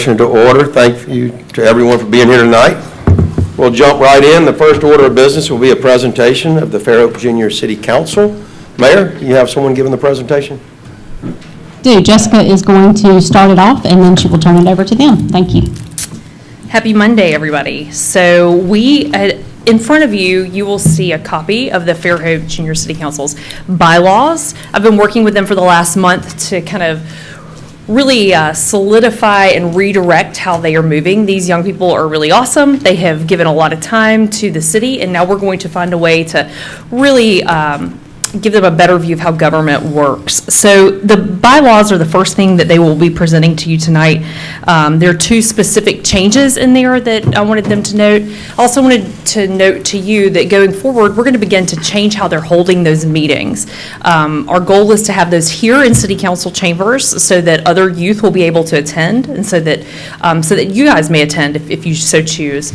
to order. Thank you to everyone for being here tonight. We'll jump right in. The first order of business will be a presentation of the Fairhope Junior City Council. Mayor, you have someone giving the presentation? Jessica is going to start it off, and then she will turn it over to them. Thank you. Happy Monday, everybody. So in front of you, you will see a copy of the Fairhope Junior City Council's bylaws. I've been working with them for the last month to kind of really solidify and redirect how they are moving. These young people are really awesome. They have given a lot of time to the city, and now we're going to find a way to really give them a better view of how government works. So the bylaws are the first thing that they will be presenting to you tonight. There are two specific changes in there that I wanted them to note. I also wanted to note to you that going forward, we're going to begin to change how they're holding those meetings. Our goal is to have those here in City Council chambers so that other youth will be able to attend, and so that you guys may attend if you so choose.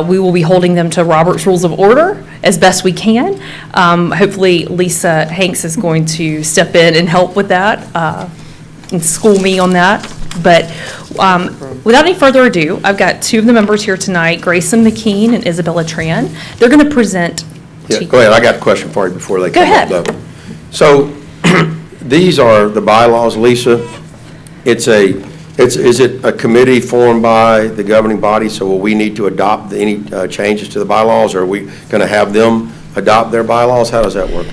We will be holding them to Robert's Rules of Order as best we can. Hopefully Lisa Hanks is going to step in and help with that and school me on that. But without any further ado, I've got two of the members here tonight, Grayson McKean and Isabella Tran. They're going to present to you. Go ahead. I got a question for you before they come up, though. So these are the bylaws, Lisa. Is it a committee formed by the governing body? So will we need to adopt any changes to the bylaws, or are we going to have them adopt their bylaws? How does that work?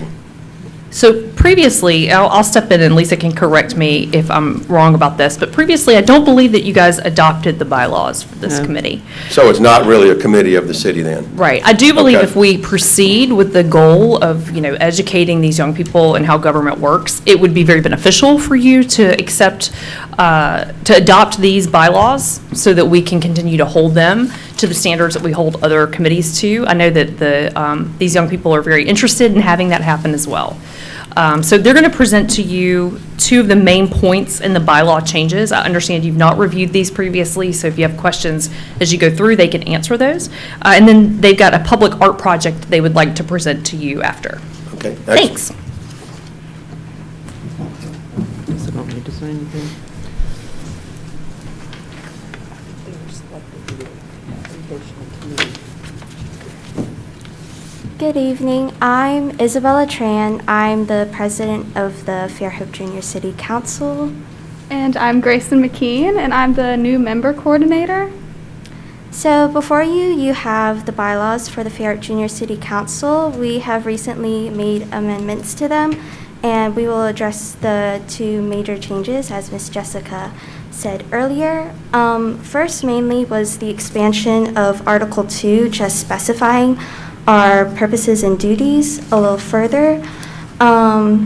So previously, I'll step in and Lisa can correct me if I'm wrong about this, but previously I don't believe that you guys adopted the bylaws for this committee. So it's not really a committee of the city then? Right. I do believe if we proceed with the goal of, educating these young people and how government works, it would be very beneficial for you to to adopt these bylaws so that we can continue to hold them to the standards that we hold other committees to. I know that these young people are very interested in having that happen as well. So they're going to present to you two of the main points in the bylaw changes. I understand you've not reviewed these previously, so if you have questions as you go through, they can answer those. And then they've got a public art project they would like to present to you after. Okay. Thanks. Does it want me to say anything? Good evening. I'm Isabella Tran. I'm the president of the Fairhope Junior City Council. And I'm Grayson McKean, and I'm the new member coordinator. So before you have the bylaws for the Fairhope Junior City Council. We have recently made amendments to them, and we will address the two major changes, as Ms. Jessica said earlier. First, mainly, was the expansion of Article 2, just specifying our purposes and duties a little further.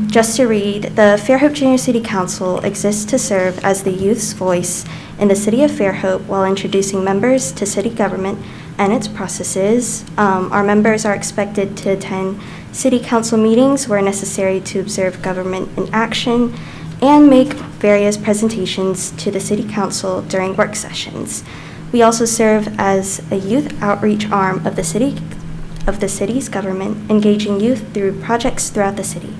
Just to read, the Fairhope Junior City Council exists to serve as the youth's voice in the city of Fairhope while introducing members to city government and its processes. Our members are expected to attend city council meetings where necessary to observe government in action and make various presentations to the city council during work sessions. We also serve as a youth outreach arm of the city's government, engaging youth through projects throughout the city.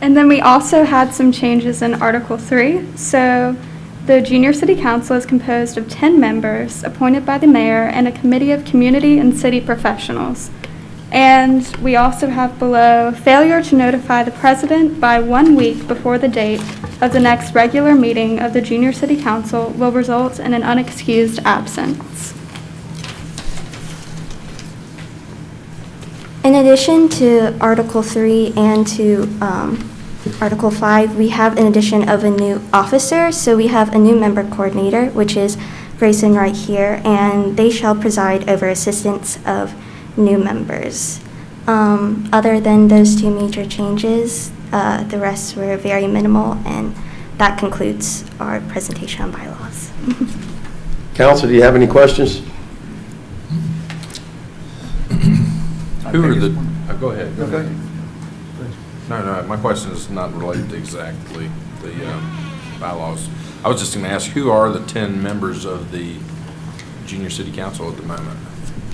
And then we also had some changes in Article 3. So the Junior City Council is composed of 10 members appointed by the mayor and a committee of community and city professionals. And we also have below, failure to notify the president by 1 week before the date of the next regular meeting of the Junior City Council will result in an unexcused absence. In addition to Article 3 and to Article 5, we have an addition of a new officer. So we have a new member coordinator, which is Grayson right here, and they shall preside over assistance of new members. Other than those two major changes, the rest were very minimal, and that concludes our presentation on bylaws. Council, do you have any questions? Who are the, go ahead. Go ahead. No, my question is not related to exactly the bylaws. I was just going to ask, who are the 10 members of the Junior City Council at the moment?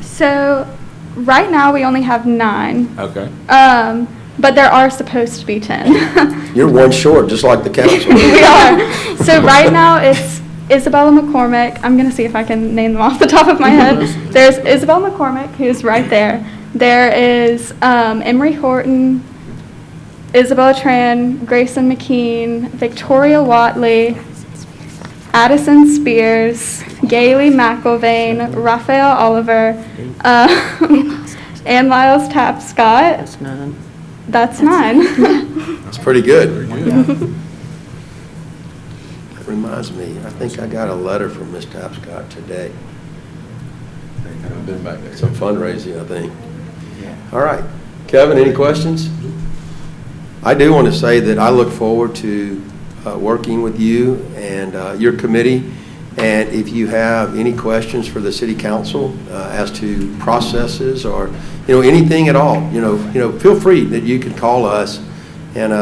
So right now we only have 9. Okay. But there are supposed to be 10. You're one short, just like the council. We are. So right now it's Isabella McCormick. I'm going to see if I can name them off the top of my head. There's Isabella McCormick, who's right there. There is Emery Horton, Isabella Tran, Grayson McKean, Victoria Watley, Addison Spears, Gailey McIlvain, Raphael Oliver, and Miles Tapscott. That's 9. That's 9. That's pretty good. That reminds me, I think I got a letter from Ms. Tapscott today. I've been back there. Some fundraising, I think. All right. Kevin, any questions? I do want to say that I look forward to working with you and your committee. And if you have any questions for the city council as to processes or, anything at all, feel free that you can call us and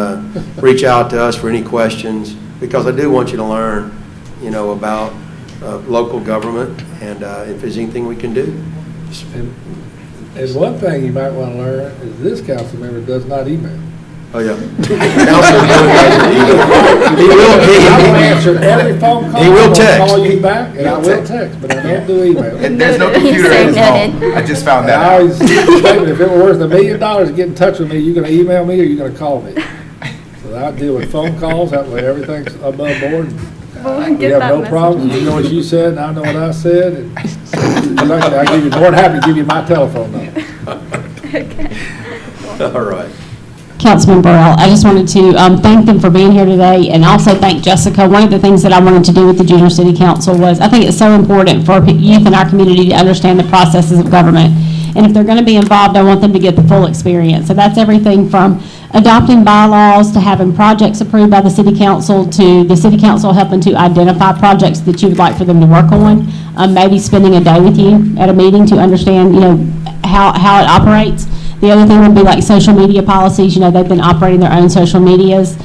reach out to us for any questions, because I do want you to learn, about local government and if there's anything we can do. And one thing you might want to learn is this council member does not email. Oh, yeah. I will answer every phone call. He will text. I will call you back, and I will text, but I don't do email. And there's no computer in his home. I just found that I out. always say, if it were worth $1 million to get in touch with me, you're going to email me or you're going to call me. So I deal with phone calls, that way everything's above board. We'll We get have that no message. problems. You know what you said, and I know what I said. And I give you more than happy to give you my telephone number. All right. Councilman Burrell, I just wanted to thank them for being here today, and also thank Jessica. One of the things that I wanted to do with the Junior City Council was, I think it's so important for youth in our community to understand the processes of government. And if they're going to be involved, I want them to get the full experience. So that's everything from adopting bylaws to having projects approved by the city council to the city council helping to identify projects that you would like for them to work on. Maybe spending a day with you at a meeting to understand, how it operates. The other thing would be like social media policies. They've been operating their own social medias,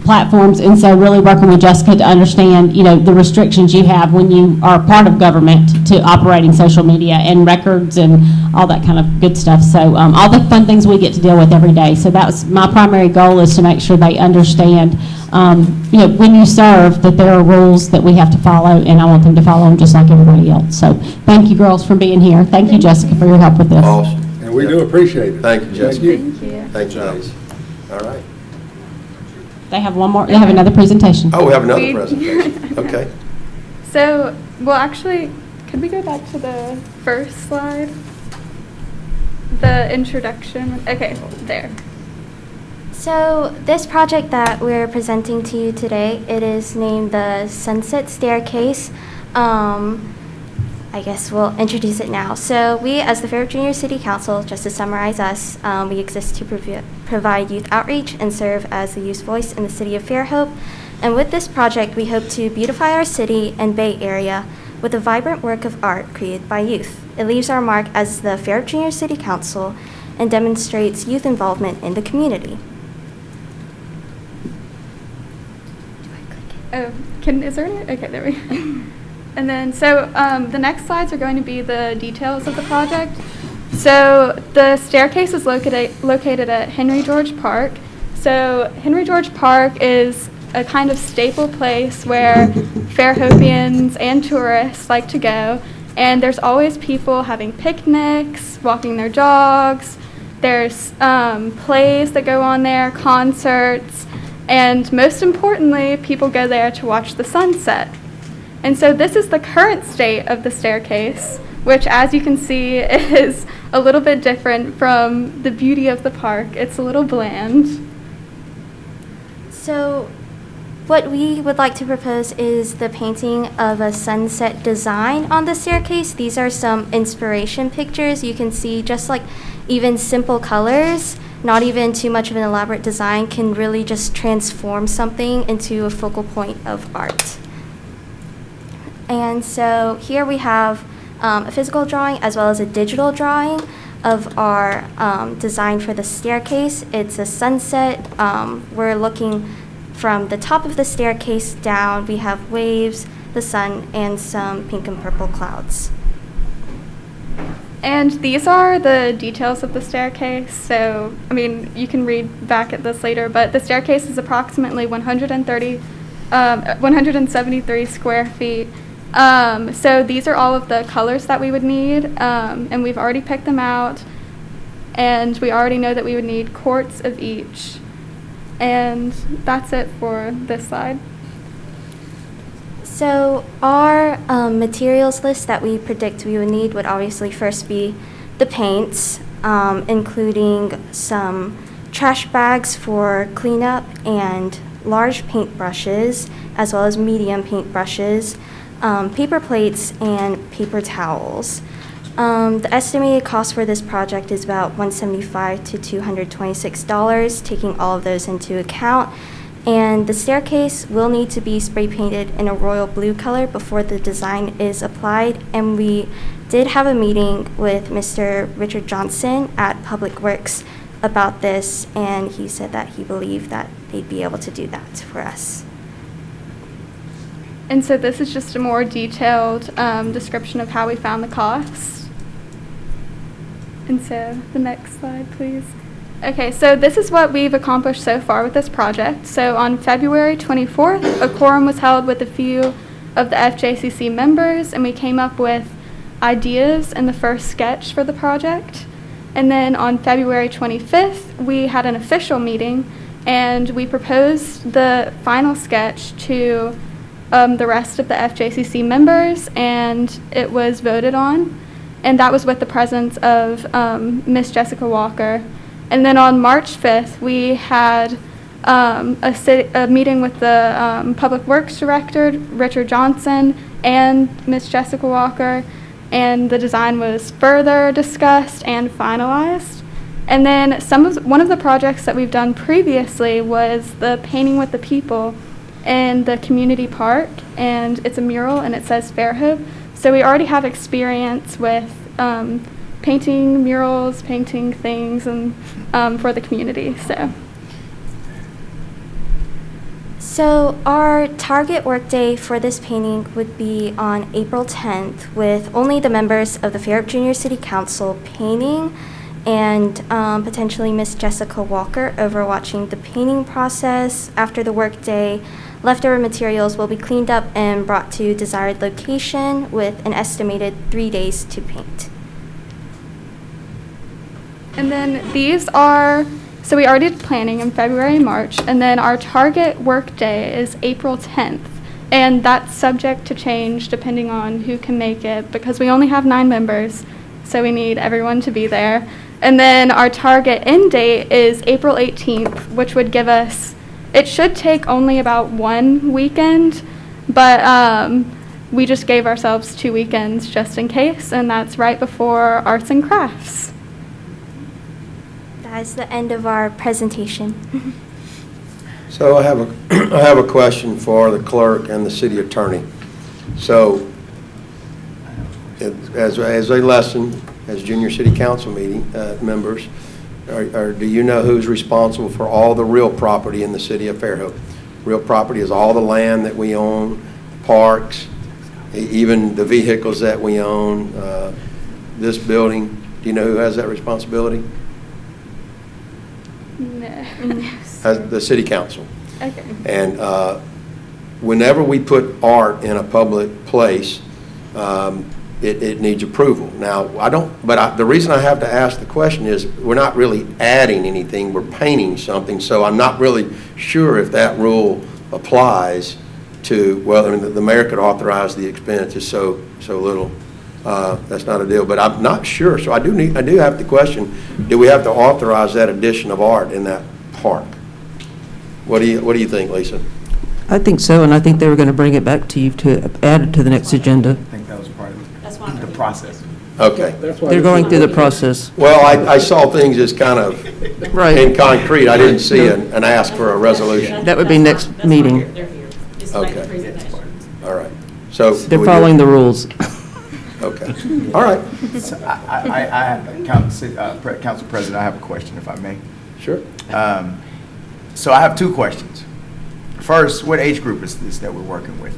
platforms, and so really working with Jessica to understand, the restrictions you have when you are part of government to operating social media and records and all that kind of good stuff. So all the fun things we get to deal with every day. So that's my primary goal, is to make sure they understand, when you serve, that there are rules that we have to follow, and I want them to follow them just like everybody else. So thank you, girls, for being here. Thank you, Jessica, for your help with this. Awesome. And we do appreciate it. Thank you, Jessica. Thank you. Thank you, ladies. All right. They have one more. They have another presentation. Oh, we have another presentation. Okay. So, well, actually, could we go back to the first slide? The introduction. Okay, there. So this project that we're presenting to you today, it is named the Sunset Staircase. I guess we'll introduce it now. So we, as the Fairhope Junior City Council, just to summarize us, we exist to provide youth outreach and serve as the youth voice in the city of Fairhope. And with this project, we hope to beautify our city and Bay Area with a vibrant work of art created by youth. It leaves our mark as the Fairhope Junior City Council and demonstrates youth involvement in the community. Oh, is there any? Okay, there we go. And then, so the next slides are going to be the details of the project. So the staircase is located at Henry George Park. So Henry George Park is a kind of staple place where Fairhopians and tourists like to go. And there's always people having picnics, walking their dogs. There's plays that go on there, concerts. And most importantly, people go there to watch the sunset. And so this is the current state of the staircase, which, as you can see, is a little bit different from the beauty of the park. It's a little bland. So what we would like to propose is the painting of a sunset design on the staircase. These are some inspiration pictures. You can see just like even simple colors, not even too much of an elaborate design, can really just transform something into a focal point of art. And so here we have a physical drawing as well as a digital drawing of our design for the staircase. It's a sunset. We're looking from the top of the staircase down. We have waves, the sun, and some pink and purple clouds. And these are the details of the staircase. So, I mean, you can read back at this later, but the staircase is approximately 130 173 square feet. So these are all of the colors that we would need, and we've already picked them out, and we already know that we would need quarts of each. And that's it for this slide. So our materials list that we predict we would need would obviously first be the paints, including some trash bags for cleanup and large paint brushes, as well as medium paint brushes, paper plates, and paper towels. The estimated cost for this project is about $175 to $226, taking all of those into account. And the staircase will need to be spray painted in a royal blue color before the design is applied. And we did have a meeting with Mr. Richard Johnson at Public Works about this, and he said that he believed that they'd be able to do that for us. And so this is just a more detailed description of how we found the cost. And so the next slide, please. Okay, so this is what we've accomplished so far with this project. So on February 24th, a quorum was held with a few of the FJCC members, and we came up with ideas and the first sketch for the project. And then on February 25th, we had an official meeting, and we proposed the final sketch to the rest of the FJCC members, and it was voted on. And that was with the presence of Miss Jessica Walker. And then on March 5th, we had a meeting with the Public Works Director, Richard Johnson, and Miss Jessica Walker, and the design was further discussed and finalized. And then one of the projects that we've done previously was the Painting with the People in the community park, and it's a mural, and it says Fairhope. So we already have experience with painting murals, painting things, and for the community. So our target workday for this painting would be on April 10th, with only the members of the Fairhope Junior City Council painting, and potentially Miss Jessica Walker overwatching the painting process. After the workday, leftover materials will be cleaned up and brought to desired location with an estimated 3 days to paint. And then these are, so we already did planning in February and March, and then our target work day is April 10th. And that's subject to change depending on who can make it, because we only have 9 members, so we need everyone to be there. And then our target end date is April 18th, which would give us, it should take only about 1 weekend, but we just gave ourselves 2 weekends just in case, and that's right before arts and crafts. That is the end of our presentation. So I have a question for the clerk and the city attorney. So as a lesson, as junior city council meeting members, do you know who's responsible for all the real property in the city of Fairhope? Real property is all the land that we own, parks, even the vehicles that we own, this building. Do you know who has that responsibility? No. The city council. Okay. And whenever we put art in a public place, it needs approval. Now, the reason I have to ask the question is we're not really adding anything, we're painting something, so I'm not really sure if that rule applies to, well, I mean, the mayor could authorize the expense, it's so little. That's not a deal, but I'm not sure, so I do have the question, do we have to authorize that addition of art in that park? What do you think, Lisa? I think so, and I think they were going to bring it back to you to add it to the next agenda. I think that was part of the process. Okay. They're going through the process. Well, I saw things as kind of Right. in concrete. I didn't see an ask for a resolution. That would be next meeting. Okay. All right. So They're following the rules. Okay. All right. So Council President, I have a question, if I may. Sure. So I have 2 questions. First, what age group is this that we're working with?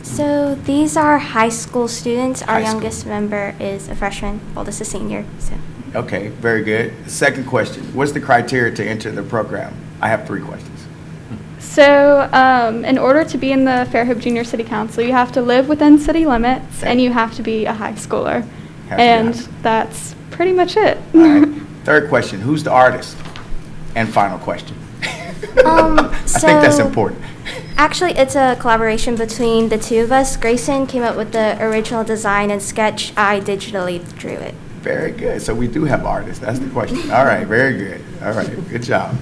So these are high school students. Our High school. youngest member is a freshman, oldest a senior. So Okay, very good. Second question, what's the criteria to enter the program? I have 3 questions. So, in order to be in the Fairhope Junior City Council, you have to live within city limits and you have to be a high schooler. Have to be a And high schooler. that's pretty much it. All right. Third question, who's the artist? And final question. I think that's so- important. Actually, it's a collaboration between the two of us. Grayson came up with the original design and sketch. I digitally drew it. Very good. So we do have artists. That's the question. All right, very good. All right, good job.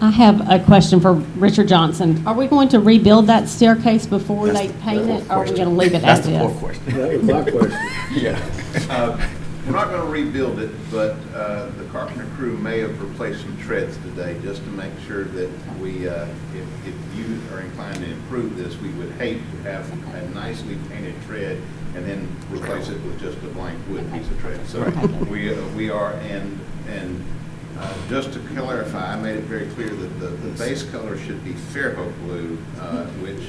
I have a question for Richard Johnson. Are we going to rebuild that staircase before That's they the paint fourth it? Or are we question. going to leave it That's as the fourth is? question. That was my question. Yeah. We're not going to rebuild it, but the carpenter crew may have replaced some treads today, just to make sure that we, if you are inclined to improve this, we would hate to have a nicely painted tread and then replace it with just a blank wood piece of tread. So we are, and just to clarify, I made it very clear that the base color should be Fairhope blue, which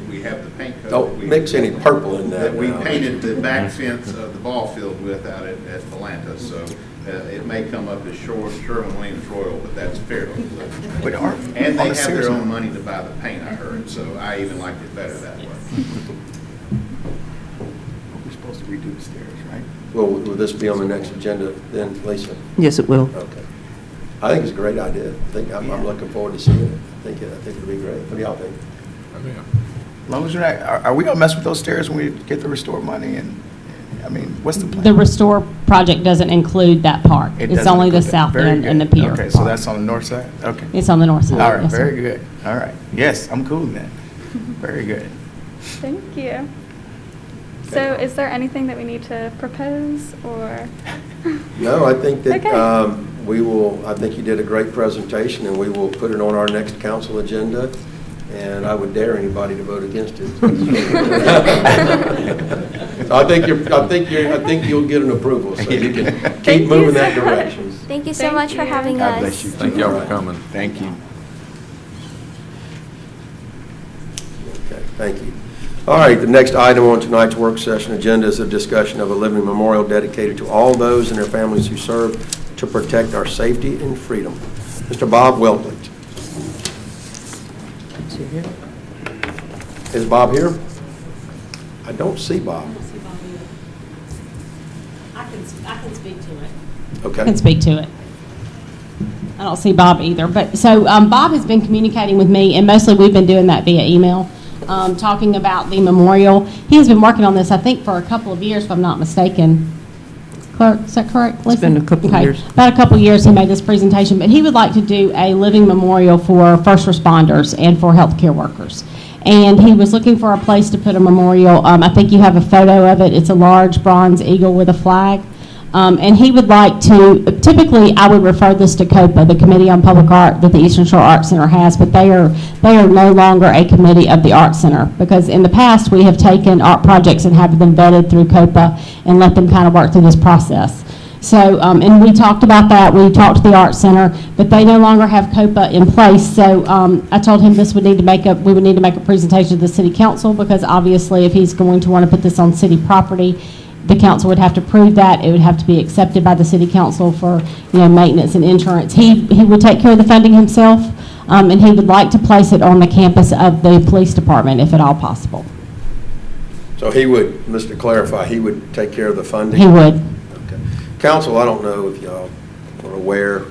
we have the paint color. Don't mix any purple in that That we now. painted the back fence of the ball field with out at Atlanta, so it may come up as Sherwin-Williams Royal, but that's Fairhope blue. But And they on a have serious their own note- money to buy the paint, I heard, so I even liked it better that way. We're supposed to redo the stairs, right? Will this be on the next agenda then, Lisa? Yes, it will. Okay. I think it's a great idea. I'm looking forward to seeing it. I think it'll be great. What do y'all think? As long as we're not, are we gonna mess with those stairs when we get the restore money? And, I mean, what's the plan? The restore project doesn't include that part. It It's doesn't only the include that. south Very end and the good. pier. Okay, so part. that's on the north side? Okay. It's on the north side. All right, yes, sir. very good. All right. Yes, I'm cool with that. Very good. Thank you. So, is there anything that we need to propose or? No, I think that Okay. I think you did a great presentation, and we will put it on our next council agenda, and I would dare anybody to vote against it. I think you'll get an approval, so you can Thank keep you moving so that much. direction. Thank you so Thank much for you. having God us. bless you. Thank y'all for coming. Thank you. Okay, thank you. All right, the next item on tonight's work session agenda is a discussion of a living memorial dedicated to all those and their families who serve to protect our safety and freedom. Mr. Bob Weltley. Is Bob here? I don't see Bob. I can speak to it. I Okay. can speak to it. I don't see Bob either. But so Bob has been communicating with me, and mostly we've been doing that via email, talking about the memorial. He has been working on this, I think, for a couple of years, if I'm not mistaken. Clerk, is that correct? It's been a couple of Okay. years. About a couple of years he made this presentation, but he would like to do a living memorial for first responders and for healthcare workers. And he was looking for a place to put a memorial. I think you have a photo of it. It's a large bronze eagle with a flag. And he would like to, typically I would refer this to COPA, the Committee on Public Art that the Eastern Shore Arts Center has, but they are no longer a committee of the Arts Center, because in the past we have taken art projects and have them vetted through COPA and let them kind of work through this process. So, and we talked about that, we talked to the Arts Center, but they no longer have COPA in place, so I told him we would need to make a presentation to the city council, because obviously if he's going to want to put this on city property, the council would have to prove that. It would have to be accepted by the city council for, maintenance and insurance. He would take care of the funding himself, and he would like to place it on the campus of the police department, if at all possible. So he would, Mr. to clarify, he would take care of the funding? He would. Okay. Council, I don't know if y'all are aware,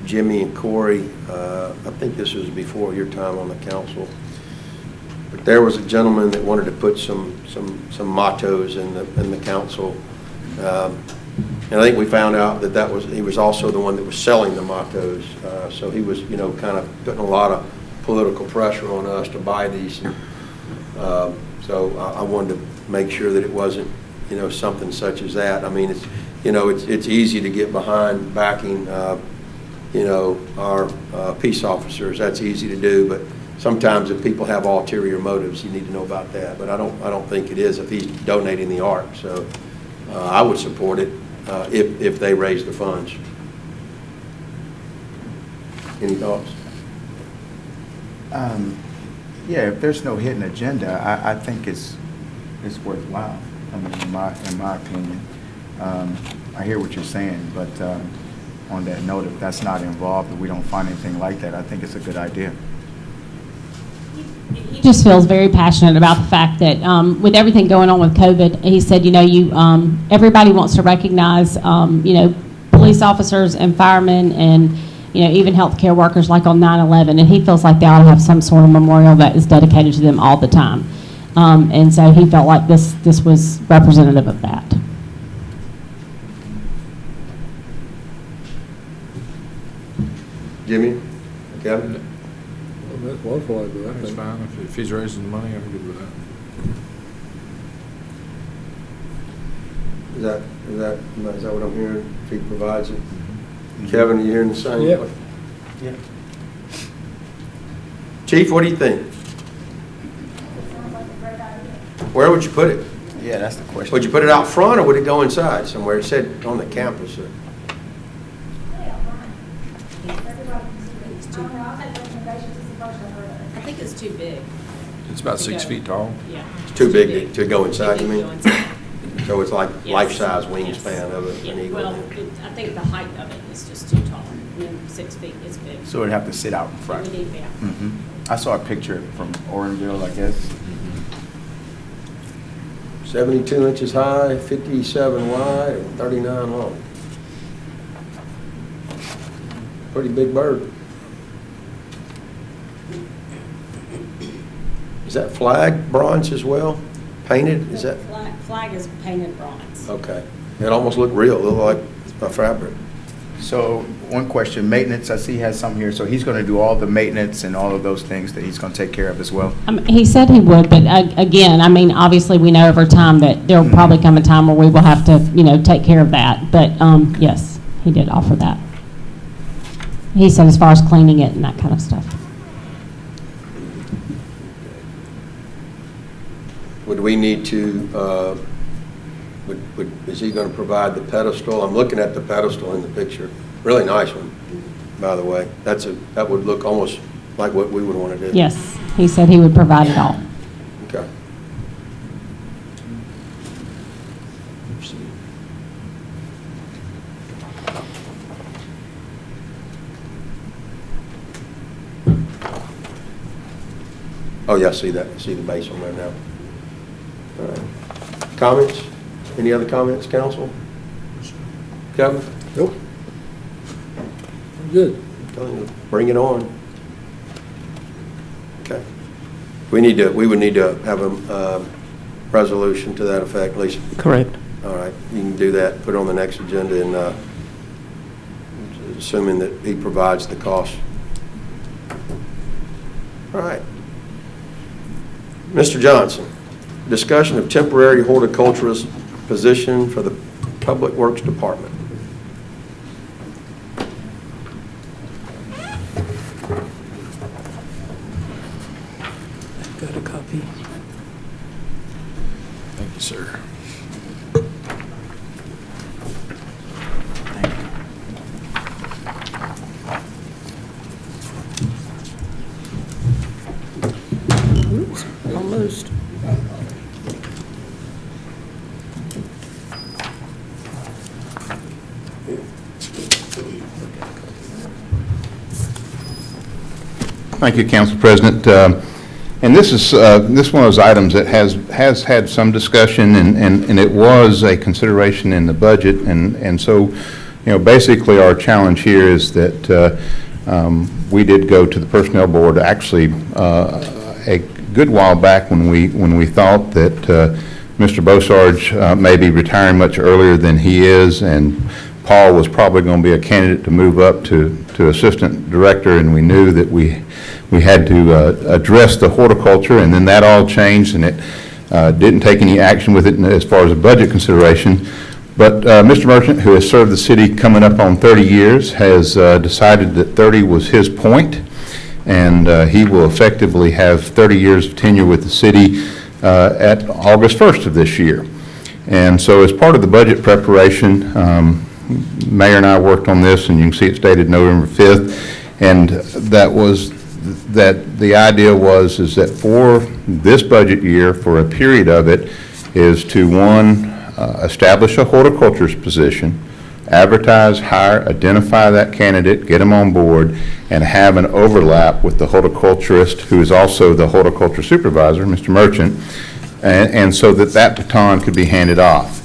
Jimmy and Corey, I think this was before your time on the council, but there was a gentleman that wanted to put some mottos in the council. And I think we found out that he was also the one that was selling the mottos. So he was, kind of putting a lot of political pressure on us to buy these. So I wanted to make sure that it wasn't, something such as that. I mean, it's easy to get behind backing, our peace officers. That's easy to do, but sometimes if people have ulterior motives, you need to know about that. But I don't think it is if he's donating the art. So I would support it if they raise the funds. Any thoughts? Yeah, if there's no hidden agenda, I think it's worthwhile. I mean, in my opinion, I hear what you're saying, but on that note, if that's not involved, if we don't find anything like that, I think it's a good idea. He just feels very passionate about the fact that with everything going on with COVID, he said, everybody wants to recognize, police officers and firemen and, even healthcare workers like on 9/11, and he feels like they ought to have some sort of memorial that is dedicated to them all the time. And so he felt like this was representative of that. Jimmy? Kevin? That's wonderful idea. I That's think. fine. If he's raising the money, I'm good with that. Is that what I'm hearing? If he provides it? Kevin, are you hearing the same? Yeah. Yeah. Chief, what do you think? Where would you put it? Yeah, that's the question. Would you put it out front, or would it go inside somewhere? It said on the campus. I think it's too big. It's about 6 feet tall. Yeah. It's too big to go inside, you mean? So it's like life-size wingspan of an eagle. Well, I think the height of it is just too tall. 6 feet is big. So it'd have to sit out in front. It would need, yeah. I saw a picture from Orenville, I guess. 72 inches high, 57 wide, and 39 long. Pretty big bird. Is that flag bronze as well? Painted? Is that? Flag is painted bronze. Okay. It almost looked real. It looked like a fabric. So one question, maintenance, I see he has some here. So he's going to do all the maintenance and all of those things that he's going to take care of as well? He said he would, but again, obviously we know over time that there will probably come a time where we will have to, take care of that. But yes, he did offer that. He said as far as cleaning it and that kind of stuff. Would we need to, is he going to provide the pedestal? I'm looking at the pedestal in the picture. Really nice one, by the way. That would look almost like what we would want to do. Yes, he said he would provide it all. Okay. Oh, yeah, I see that. I see the base on there now. All right. Comments? Any other comments, council? Kevin? Nope. I'm good. Bring it on. Okay. We would need to have a resolution to that effect, Lisa. Correct. All right, you can do that, put it on the next agenda, and assuming that he provides the cost. All right. Mr. Johnson, discussion of temporary horticulturist position for the Public Works Department. Got a copy. Thank you, sir. Almost. Thank you, Council President. And this is one of those items that has had some discussion, and it was a consideration in the budget. And so, basically our challenge here is that we did go to the Personnel Board actually a good while back when we thought that Mr. Bosarge may be retiring much earlier than he is, and Paul was probably going to be a candidate to move up to assistant director, and we knew that we had to address the horticulture, and then that all changed, and it didn't take any action with it as far as a budget consideration. But Mr. Merchant, who has served the city coming up on 30 years, has decided that 30 was his point, and he will effectively have 30 years of tenure with the city at August 1st of this year. And so as part of the budget preparation, Mayor and I worked on this, and you can see it stated November 5th, and the idea is that for this budget year, for a period of it, is to, one, establish a horticulturist position, advertise, hire, identify that candidate, get them on board, and have an overlap with the horticulturist, who is also the horticulture supervisor, Mr. Merchant, and so that baton could be handed off.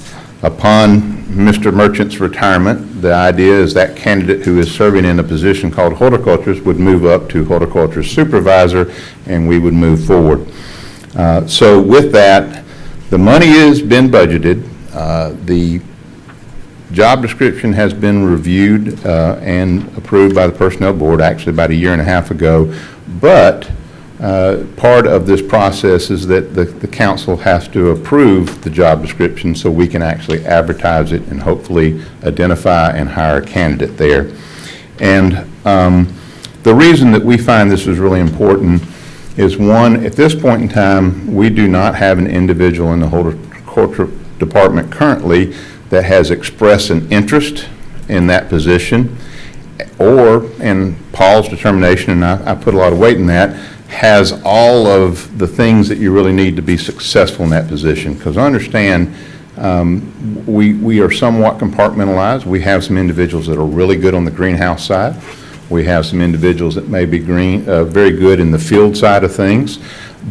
Upon Mr. Merchant's retirement, the idea is that candidate who is serving in a position called horticulturist would move up to horticulture supervisor, and we would move forward. So with that, the money has been budgeted. The job description has been reviewed and approved by the Personnel Board, actually about 1.5 years ago. But part of this process is that the council has to approve the job description so we can actually advertise it and hopefully identify and hire a candidate there. And the reason that we find this is really important is, one, at this point in time, we do not have an individual in the horticulture department currently that has expressed an interest in that position, or, in Paul's determination, and I put a lot of weight in that, has all of the things that you really need to be successful in that position. Because understand, we are somewhat compartmentalized. We have some individuals that are really good on the greenhouse side. We have some individuals that may be very good in the field side of things.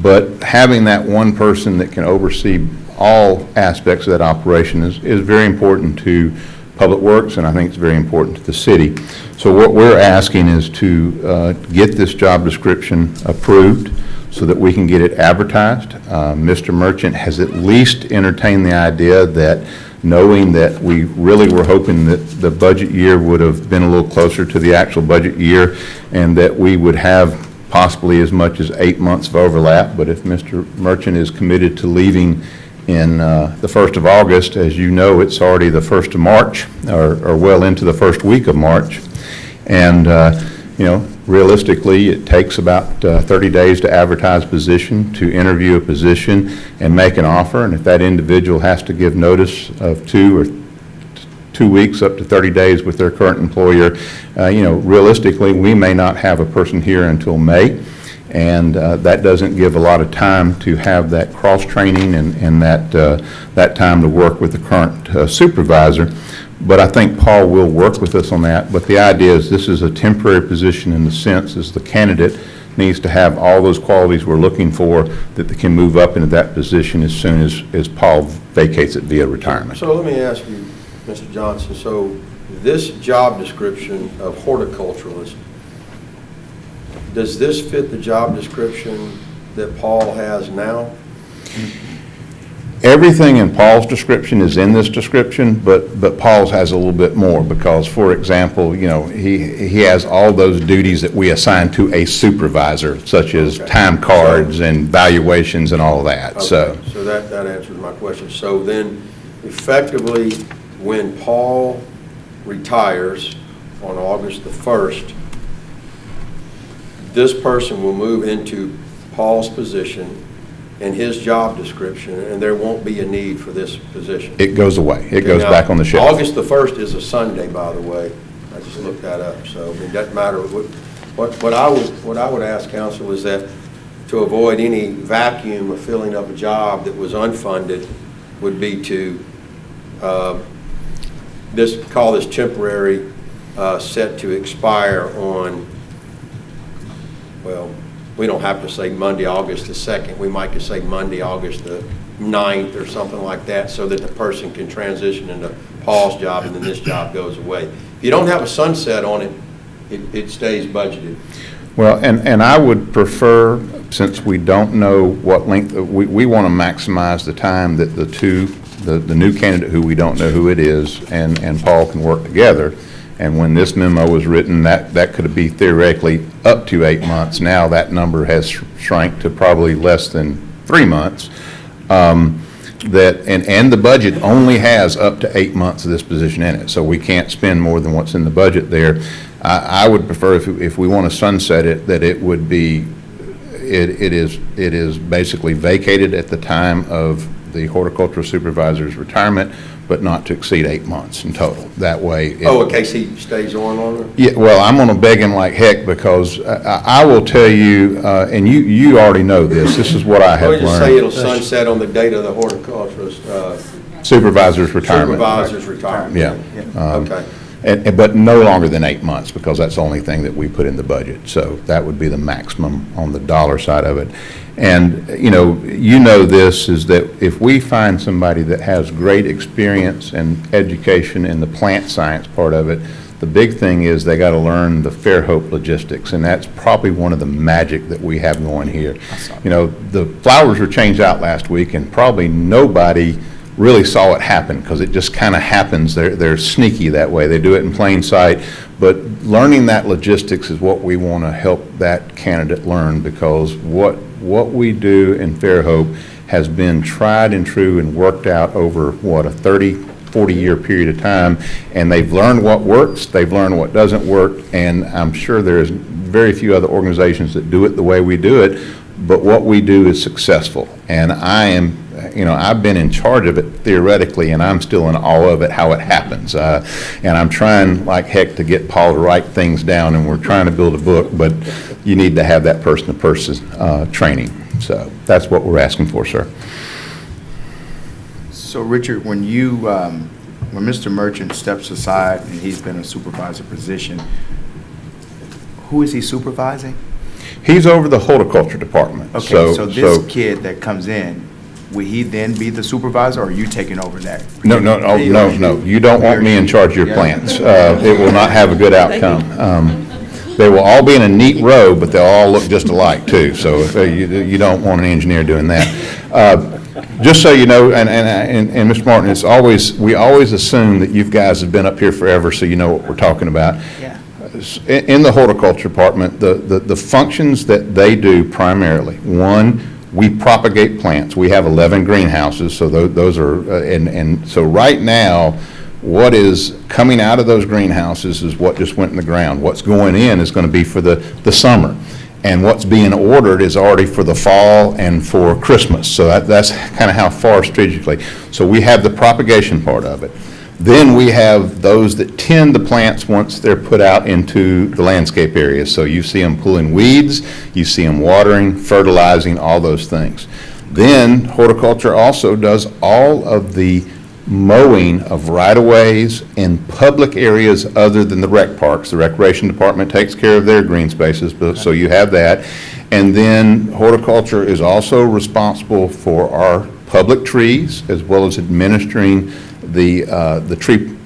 But having that one person that can oversee all aspects of that operation is very important to Public Works, and I think it's very important to the city. So what we're asking is to get this job description approved so that we can get it advertised. Mr. Merchant has at least entertained the idea that, knowing that we really were hoping that the budget year would have been a little closer to the actual budget year, and that we would have possibly as much as 8 months of overlap. But if Mr. Merchant is committed to leaving in the 1st of August, as you know, it's already the 1st of March, or well into the first week of March. And, realistically, it takes about 30 days to advertise a position, to interview a position, and make an offer. And if that individual has to give notice of 2 weeks up to 30 days with their current employer, realistically, we may not have a person here until May. And that doesn't give a lot of time to have that cross-training and that time to work with the current supervisor. But I think Paul will work with us on that. But the idea is, this is a temporary position in the sense as the candidate needs to have all those qualities we're looking for, that they can move up into that position as soon as Paul vacates it via retirement. So let me ask you, Mr. Johnson, so this job description of horticulturalist, does this fit the job description that Paul has now? Everything in Paul's description is in this description, but Paul's has a little bit more, because, for example, he has all those duties that we assign to a supervisor, such as time cards and valuations and all of that. Okay. So that answers my question. So then, effectively, when Paul retires on August the 1st, this person will move into Paul's position and his job description, and there won't be a need for this position. It goes away. It goes back on the shelf. August the 1st is a Sunday, by the way. I just looked that up. So it doesn't matter. What I would ask council is that, to avoid any vacuum of filling up a job that was unfunded, would be to call this temporary, set to expire on, well, we don't have to say Monday, August the 2nd. We might just say Monday, August the 9th or something like that, so that the person can transition into Paul's job and then this job goes away. If you don't have a sunset on it, it stays budgeted. Well, and I would prefer, since we don't know what length, we want to maximize the time that the new candidate, who we don't know who it is, and Paul can work together. And when this memo was written, that could be theoretically up to 8 months. Now that number has shrunk to probably less than 3 months. And the budget only has up to 8 months of this position in it, so we can't spend more than what's in the budget there. I would prefer, if we want to sunset it, that it would be, it is basically vacated at the time of the horticultural supervisor's retirement, but not to exceed 8 months in total. That way. In case he stays on longer? Yeah, well, I'm going to beg him like heck, because I will tell you, and you already know this is what I have learned. We'll just say it'll sunset on the date of the horticulturist Supervisor's retirement. Supervisor's retirement. Yeah. Okay. But no longer than 8 months, because that's the only thing that we put in the budget. So that would be the maximum on the dollar side of it. And, you know this, is that if we find somebody that has great experience and education in the plant science part of it, the big thing is they got to learn the Fairhope logistics, and that's probably one of the magic that we have going here. You know, the flowers were changed out last week, and probably nobody really saw it happen, because it just kind of happens. They're sneaky that way. They do it in plain sight. But learning that logistics is what we want to help that candidate learn, because what we do in Fairhope has been tried and true and worked out over, what, a 30, 40-year period of time, and they've learned what works, they've learned what doesn't work, and I'm sure there's very few other organizations that do it the way we do it, but what we do is successful. And I am, I've been in charge of it theoretically, and I'm still in awe of it, how it happens. And I'm trying like heck to get Paul to write things down, and we're trying to build a book, but you need to have that person-to-person training. So that's what we're asking for, sir. So Richard, when Mr. Merchant steps aside and he's been a supervisor position, who is he supervising? He's over the horticulture department. Okay, so this kid that comes in, will he then be the supervisor, or are you taking over that? No. You don't want me in charge of your plants. It will not have a good outcome. They will all be in a neat row, but they'll all look just alike too. So you don't want an engineer doing that. Just so you know, and Mr. Martin, we always assume that you guys have been up here forever, so you know what we're talking about. Yeah. In the horticulture department, the functions that they do primarily, one, we propagate plants. We have 11 greenhouses, so those are, and so right now, what is coming out of those greenhouses is what just went in the ground. What's going in is going to be for the summer. And what's being ordered is already for the fall and for Christmas. So that's kind of how far strategically. So we have the propagation part of it. Then we have those that tend the plants once they're put out into the landscape areas. So you see them pulling weeds, you see them watering, fertilizing, all those things. Then horticulture also does all of the mowing of right-of-ways in public areas other than the rec parks. The recreation department takes care of their green spaces, so you have that. And then horticulture is also responsible for our public trees, as well as administering the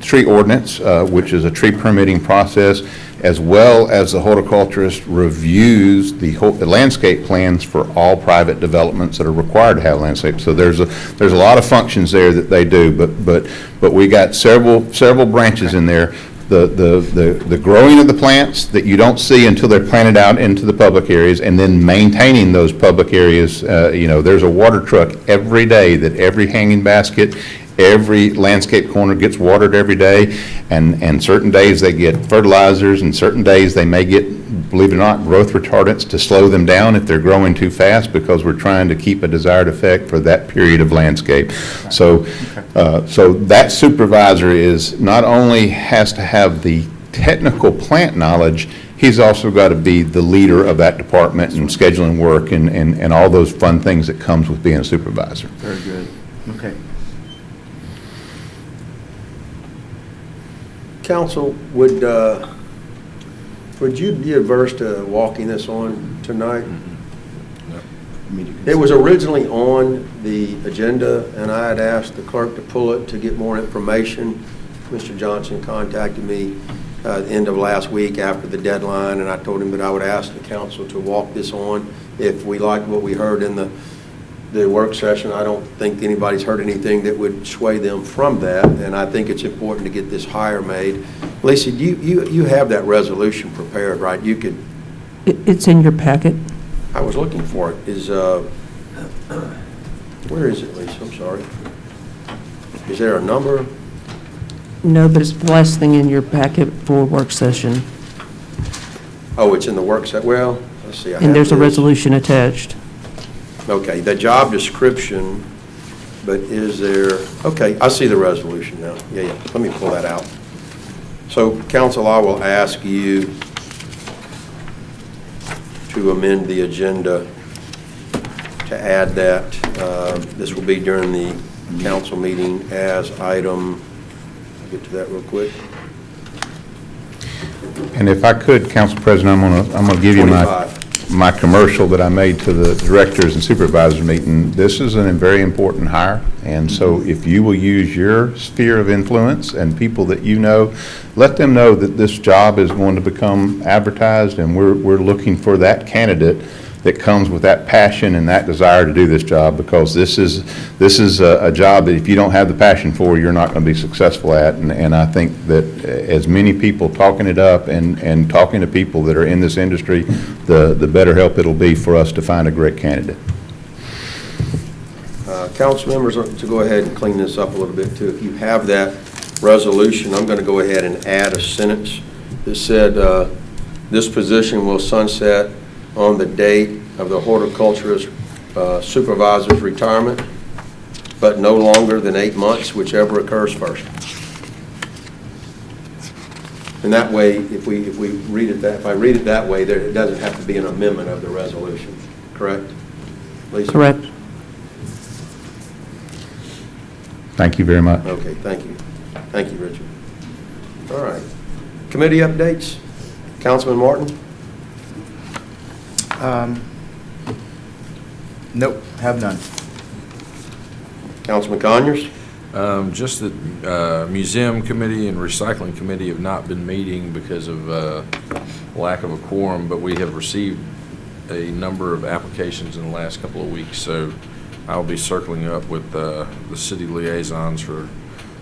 tree ordinance, which is a tree permitting process, as well as the horticulturist reviews the landscape plans for all private developments that are required to have landscape. So there's a lot of functions there that they do, but we got several branches in there. The growing of the plants that you don't see until they're planted out into the public areas, and then maintaining those public areas. There's a water truck every day that every hanging basket, every landscape corner gets watered every day, and certain days they get fertilizers, and certain days they may get, believe it or not, growth retardants to slow them down if they're growing too fast, because we're trying to keep a desired effect for that period of landscape. So that supervisor is not only has to have the technical plant knowledge, he's also got to be the leader of that department and scheduling work and all those fun things that comes with being a supervisor. Very good. Okay. Council, would you be averse to walking this on tonight? It was originally on the agenda, and I had asked the clerk to pull it to get more information. Mr. Johnson contacted me at the end of last week after the deadline, and I told him that I would ask the council to walk this on if we liked what we heard in the work session. I don't think anybody's heard anything that would sway them from that, and I think it's important to get this hire made. Lisa, you have that resolution prepared, right? You could. It's in your packet. I was looking for it. Where is it, Lisa? I'm sorry. Is there a number? No, but it's the last thing in your packet for work session. Oh, it's in the work session. Well, let's see. And there's a resolution attached. Okay, the job description, but is there, okay, I see the resolution now. Yeah, let me pull that out. So, council, I will ask you to amend the agenda to add that. This will be during the council meeting as item, I'll get to that real quick. And if I could, Council President, I'm gonna give you 25. my commercial that I made to the directors and supervisors meeting. This is a very important hire, and so if you will use your sphere of influence and people that you know, let them know that this job is going to become advertised, and we're looking for that candidate that comes with that passion and that desire to do this job, because this is a job that if you don't have the passion for, you're not going to be successful at. And I think that as many people talking it up and talking to people that are in this industry, the better help it'll be for us to find a great candidate. Council members, to go ahead and clean this up a little bit too, if you have that resolution, I'm going to go ahead and add a sentence that said, this position will sunset on the date of the horticulturist supervisor's retirement, but no longer than 8 months, whichever occurs first. And that way, if we read it if I read it that way, it doesn't have to be an amendment of the resolution, correct? Lisa? Correct. Thank you very much. Okay, thank you. Thank you, Richard. All right. Committee updates? Councilman Martin? Nope, have none. Councilman Conyers? Just that Museum Committee and Recycling Committee have not been meeting because of lack of a quorum, but we have received a number of applications in the last couple of weeks, so I'll be circling up with the city liaisons for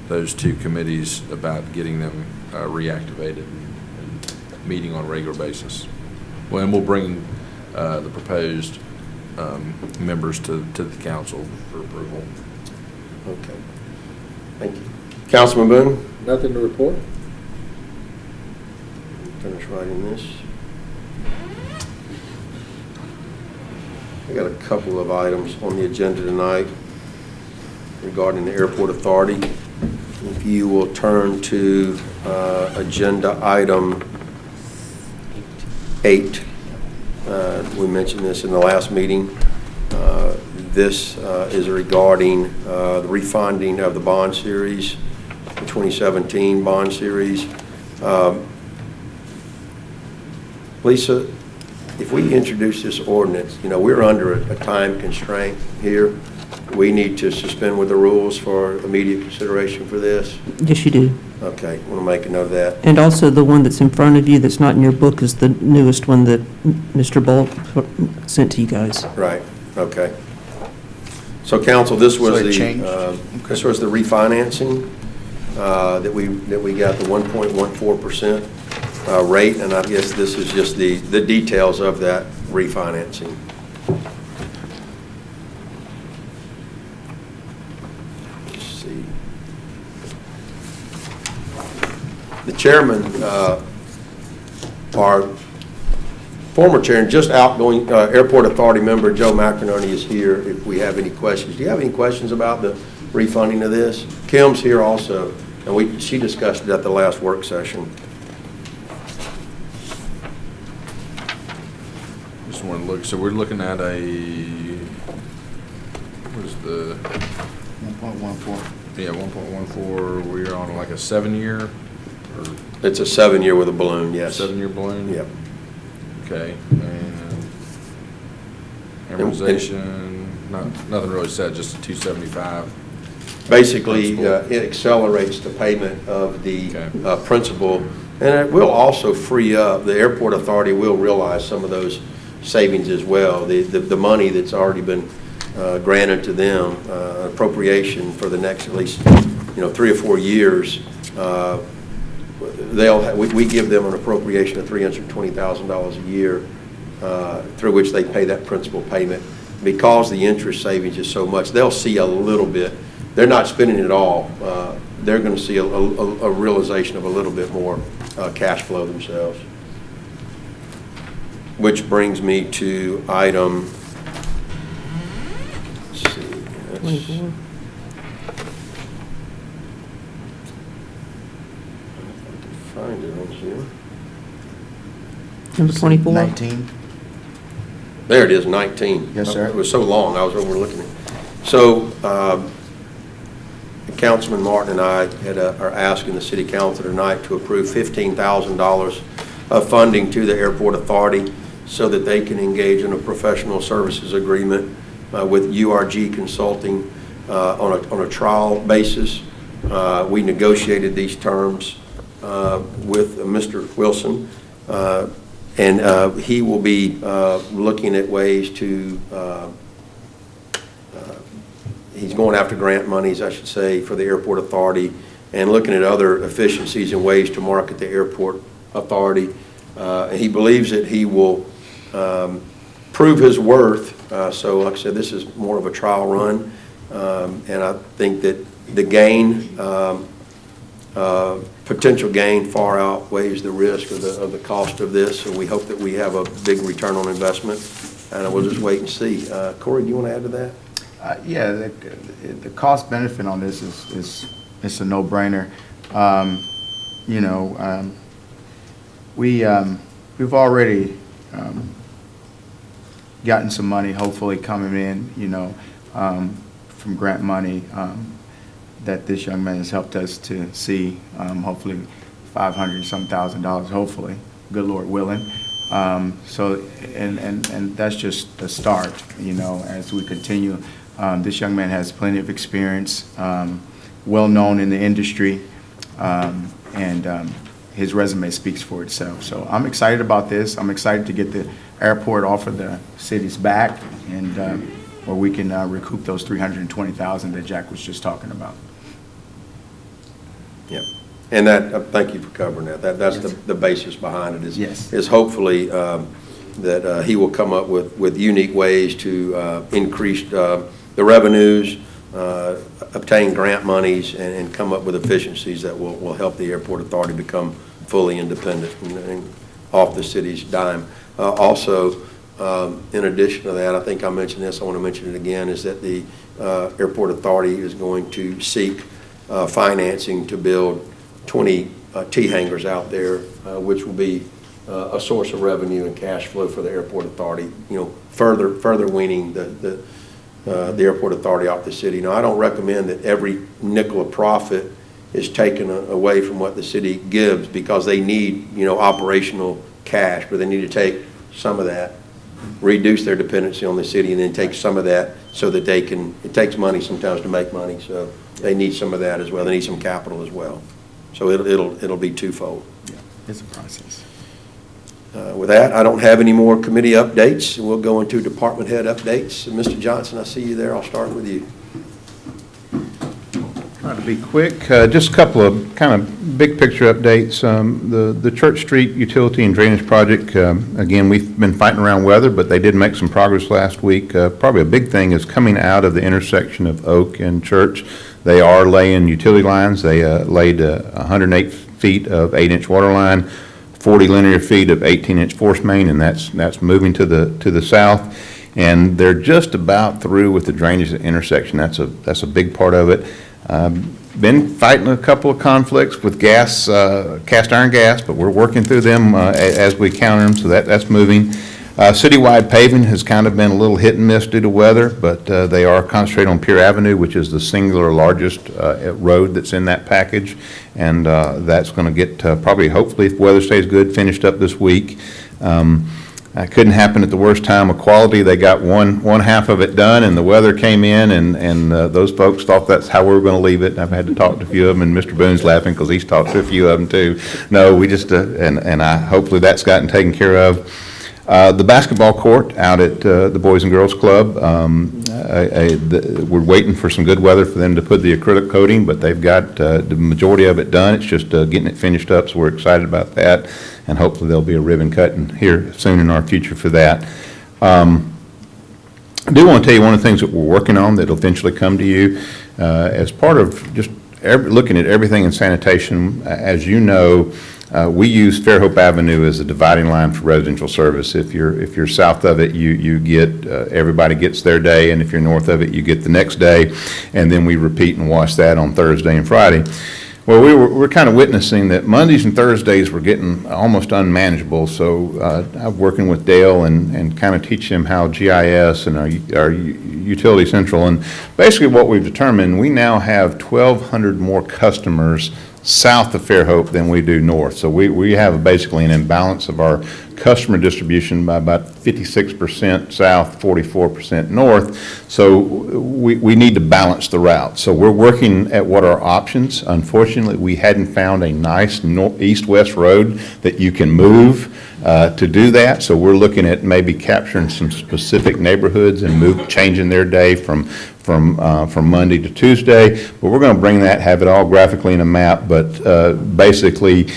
those two committees about getting them reactivated and meeting on a regular basis. Well, and we'll bring the proposed members to the council for approval. Okay. Thank you. Councilman Boone? Nothing to report? Finish writing this. I got a couple of items on the agenda tonight regarding the airport authority. If you will turn to agenda item 8. We mentioned this in the last meeting. This is regarding the refunding of the bond series, the 2017 bond series. Lisa, if we introduce this ordinance, you know, we're under a time constraint here. We need to suspend with the rules for immediate consideration for this. Yes, you do. Okay, want to make a note of that. And also the one that's in front of you that's not in your book is the newest one that Mr. Bullock sent to you guys. Right, okay. So council, this was So it the, changed? this was the refinancing that we got, the 1.14% rate, and I guess this is just the details of that refinancing. Let's see. The chairman, our former chair and just outgoing Airport Authority member Joe McInerney is here if we have any questions. Do you have any questions about the refunding of this? Kim's here also, and she discussed it at the last work session. Just want to look, so we're looking at what is the? 1.14. Yeah, 1.14, we're on like a 7-year, or It's a 7-year with a balloon, yes. 7-year balloon? Yep. Okay, and amortization, nothing really said, just a 275. Basically, it accelerates the payment of the Okay. principal, and it will also free up, the Airport Authority will realize some of those savings as well. The money that's already been granted to them, appropriation for the next at least 3 or 4 years, we give them an appropriation of $320,000 a year through which they pay that principal payment. Because the interest savings is so much, they'll see a little bit. They're not spending it all. They're going to see a realization of a little bit more cash flow themselves. Which brings me to item, let's see. 24. Find it on here. Number 24? 19. There it is, 19. Yes, sir. It was so long, I was overlooking it. So, Councilman Martin and I are asking the city council tonight to approve $15,000 of funding to the airport authority so that they can engage in a professional services agreement with URG Consulting on a trial basis. We negotiated these terms with Mr. Wilson, and he will be looking at ways to, he's going after grant monies, I should say, for the airport authority, and looking at other efficiencies and ways to market the airport authority. And he believes that he will prove his worth. So like I said, this is more of a trial run. And I think that the gain, potential gain far outweighs the risk of the cost of this. So we hope that we have a big return on investment, and we'll just wait and see. Corey, do you want to add to that? Yeah, the cost benefit on this is it's a no-brainer. You know, we've already gotten some money, hopefully coming in, you know, from grant money that this young man has helped us to see, hopefully $500-some-thousand, hopefully, good Lord willing. So, and that's just the start, you know, as we continue. This young man has plenty of experience, well-known in the industry, and his resume speaks for itself. So I'm excited about this. I'm excited to get the airport off of the city's back, and where we can recoup those $320,000 that Jack was just talking about. Yep. And that, thank you for covering that. That's Yes. the basis behind it is, Yes. is hopefully that he will come up with unique ways to increase the revenues, obtain grant monies, and come up with efficiencies that will help the airport authority become fully independent and off the city's dime. Also, in addition to that, I think I mentioned this, I want to mention it again, is that the airport authority is going to seek financing to build 20 T-hangars out there, which will be a source of revenue and cash flow for the airport authority, you know, further weaning the airport authority off the city. Now, I don't recommend that every nickel of profit is taken away from what the city gives, because they need, you know, operational cash, but they need to take some of that, reduce their dependency on the city, and then take some of that so that they can, it takes money sometimes to make money, so they need some of that as well. They need some capital as well. So it'll be twofold. Yeah, it's a process. With that, I don't have any more committee updates. We'll go into department head updates. Mr. Johnson, I see you there. I'll start with you. Try to be quick. Just a couple of kind of big picture updates. The Church Street Utility and Drainage Project, again, we've been fighting around weather, but they did make some progress last week. Probably a big thing is coming out of the intersection of Oak and Church. They are laying utility lines. They laid 108 feet of 8-inch water line, 40 linear feet of 18-inch force main, and that's moving to the south. And they're just about through with the drainage at the intersection. That's a big part of it. Been fighting a couple of conflicts with gas, cast iron gas, but we're working through them as we counter them, so that's moving. Citywide paving has kind of been a little hit and miss due to weather, but they are concentrated on Pier Avenue, which is the singular largest road that's in that package, and that's going to get probably, hopefully, if weather stays good, finished up this week. Couldn't happen at the worst time of quality. They got one half of it done, and the weather came in, and those folks thought that's how we were going to leave it. I've had to talk to a few of them, and Mr. Boone's laughing because he's talked to a few of them too. No, we just and I hopefully that's gotten taken care of. The basketball court out at the Boys and Girls Club, we're waiting for some good weather for them to put the acrylic coating, but they've got the majority of it done. It's just getting it finished up, so we're excited about that, and hopefully there'll be a ribbon cutting here soon in our future for that. I do want to tell you one of the things that we're working on that will eventually come to you as part of just looking at everything in sanitation. As you know, we use Fairhope Avenue as a dividing line for residential service. If you're south of it, you get everybody gets their day, and if you're north of it, you get the next day, and then we repeat and wash that on Thursday and Friday. Well, we're kind of witnessing that Mondays and Thursdays were getting almost unmanageable, so I'm working with Dale and kind of teach him how GIS and our Utility Central, and basically what we've determined, we now have 1,200 more customers south of Fairhope than we do north. So we have basically an imbalance of our customer distribution by about 56% south, 44% north. So we need to balance the route. So we're working at what are options. Unfortunately, we hadn't found a nice east-west road that you can move to do that. So we're looking at maybe capturing some specific neighborhoods and changing their day from Monday to Tuesday, but we're going to bring that, have it all graphically in a map, but basically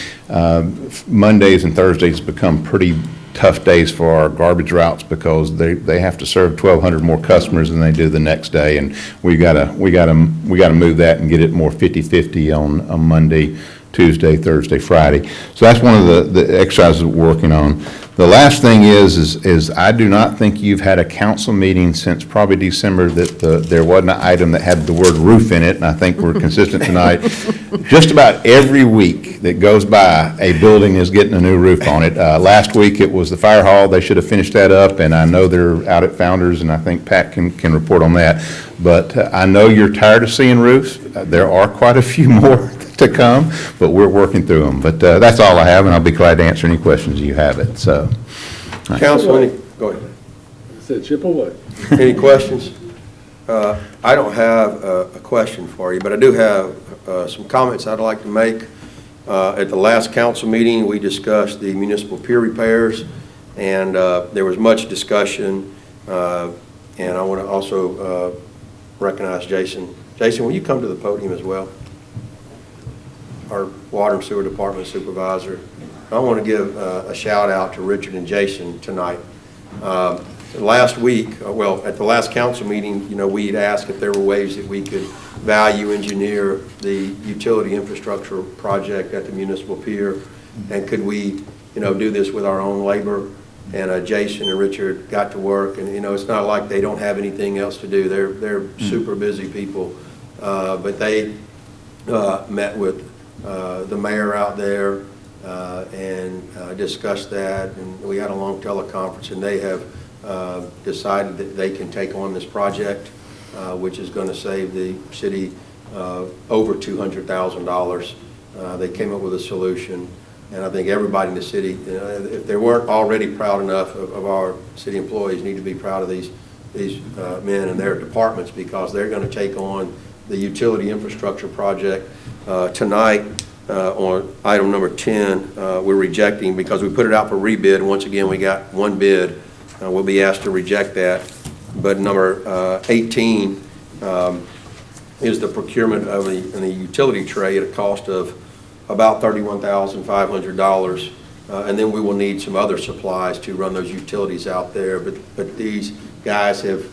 Mondays and Thursdays become pretty tough days for our garbage routes because they have to serve 1,200 more customers than they do the next day, and we got to move that and get it more 50-50 on Monday, Tuesday, Thursday, Friday. So that's one of the exercises we're working on. The last thing is I do not think you've had a council meeting since probably December that there wasn't an item that had the word roof in it, and I think we're consistent tonight. Just about every week that goes by, a building is getting a new roof on it. Last week it was the fire hall. They should have finished that up, and I know they're out at Founders, and I think Pat can report on that. But I know you're tired of seeing roofs. There are quite a few more to come, but we're working through them. But that's all I have, and I'll be glad to answer any questions you have it. So, Council, go ahead. I said chip away. Any questions? I don't have a question for you, but I do have some comments I'd like to make. At the last council meeting, we discussed the municipal pier repairs, and there was much discussion, and I want to also recognize Jason. Jason, will you come to the podium as well? Our Water and Sewer Department Supervisor. I want to give a shout out to Richard and Jason tonight. Last week, well, at the last council meeting, we had asked if there were ways that we could value engineer the utility infrastructure project at the municipal pier, and could we, do this with our own labor. And Jason and Richard got to work, and it's not like they don't have anything else to do. They're super busy people, but they met with the mayor out there and discussed that, and we had a long teleconference, and they have decided that they can take on this project, which is going to save the city over $200,000. They came up with a solution, and I think everybody in the city, if they weren't already proud enough of our city employees, need to be proud of these men and their departments, because they're going to take on the utility infrastructure project. Tonight, on item number 10, we're rejecting because we put it out for rebid. Once again, we got one bid. We'll be asked to reject that. But number 18 is the procurement of the utility tray at a cost of about $31,500. And then we will need some other supplies to run those utilities out there. But these guys have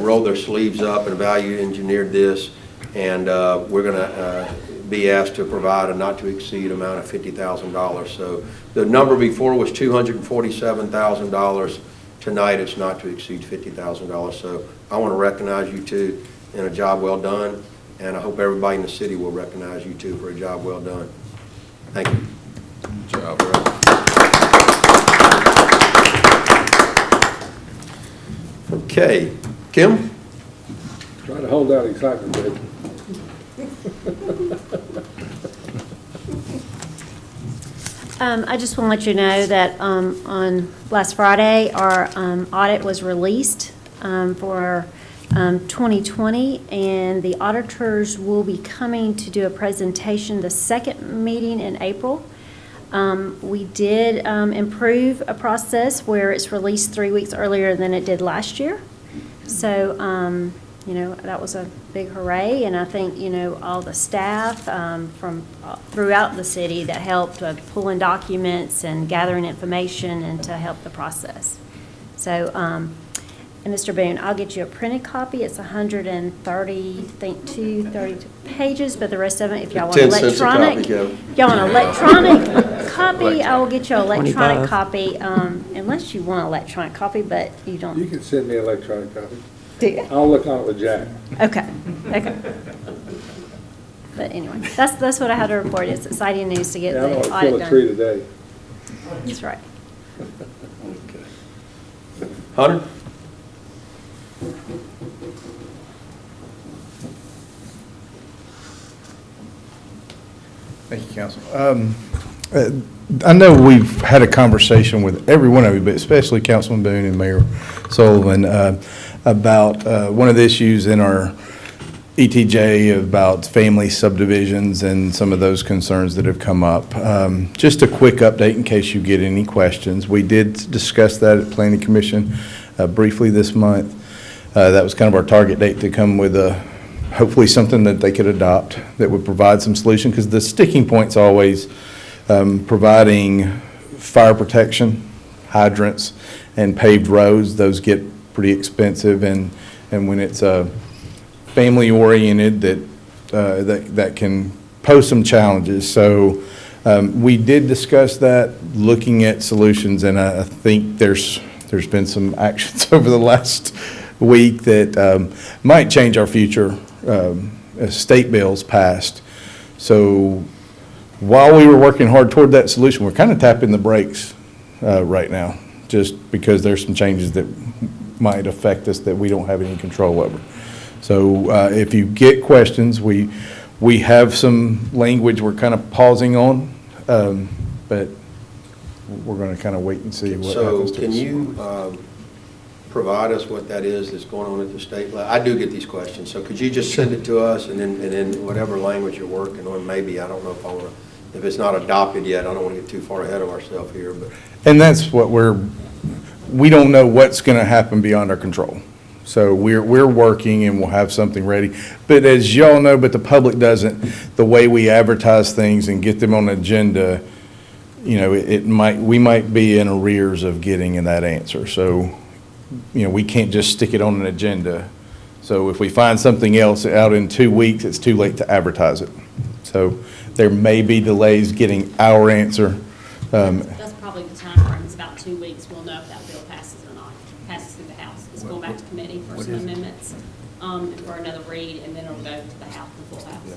rolled their sleeves up and value engineered this. And we're going to be asked to provide a not-to-exceed amount of $50,000. So the number before was $247,000. Tonight, it's not to exceed $50,000. So I want to recognize you two in a job well done, and I hope everybody in the city will recognize you two for a job well done. Thank you. Good job. Okay, Kim? Try to hold out excitement, baby. I just want to let you know that on last Friday, our audit was released for 2020, and the auditors will be coming to do a presentation the second meeting in April. We did improve a process where it's released 3 weeks earlier than it did last year. So, that was a big hooray, and I think, all the staff from throughout the city that helped pull in documents and gathering information and to help the process. So, and Mr. Boone, I'll get you a printed copy. It's 230 pages, but the rest of it, if y'all want 10 cents a copy, electronic, Kevin. if y'all want an electronic copy, I will get you an electronic 25. copy, unless you want an electronic copy, but you don't. You can send me an electronic copy. Do you? I'll look on it with Jack. Okay, okay. But anyway, that's what I had to report. It's exciting news to get Yeah, I the want to audit kill a tree done. today. That's right. Hunter? Thank you, Council. I know we've had a conversation with every one of you, but especially Councilman Boone and Mayor Sullivan, about one of the issues in our ETJ about family subdivisions and some of those concerns that have come up. Just a quick update in case you get any questions. We did discuss that at Planning Commission briefly this month. That was kind of our target date to come with hopefully something that they could adopt that would provide some solution, because the sticking point's always providing fire protection, hydrants, and paved roads. Those get pretty expensive, and when it's family-oriented, that can pose some challenges. So we did discuss that, looking at solutions, and I think there's been some actions over the last week that might change our future as state bills passed. So while we were working hard toward that solution, we're kind of tapping the brakes right now, just because there's some changes that might affect us that we don't have any control over. So if you get questions, we have some language we're kind of pausing on, but we're going to kind of wait and see what happens to us. So can you provide us what that is that's going on at the state level? I do get these questions, so could you just send it to us, and then whatever language you're working on, maybe, I don't know if I want to, if it's not adopted yet, I don't want to get too far ahead of ourselves here, but. And that's what we don't know what's going to happen beyond our control. So we're working, and we'll have something ready. But as y'all know, but the public doesn't, the way we advertise things and get them on an agenda, you know, we might be in arrears of getting that answer. So, you know, we can't just stick it on an agenda. So if we find something else out in 2 weeks, it's too late to advertise it. So there may be delays getting our answer. That's probably the time frame. It's about 2 weeks. We'll know if that bill passes or not. Passes through the House. It's going back to committee for some amendments, for another read, and then it'll go to the House, the full House.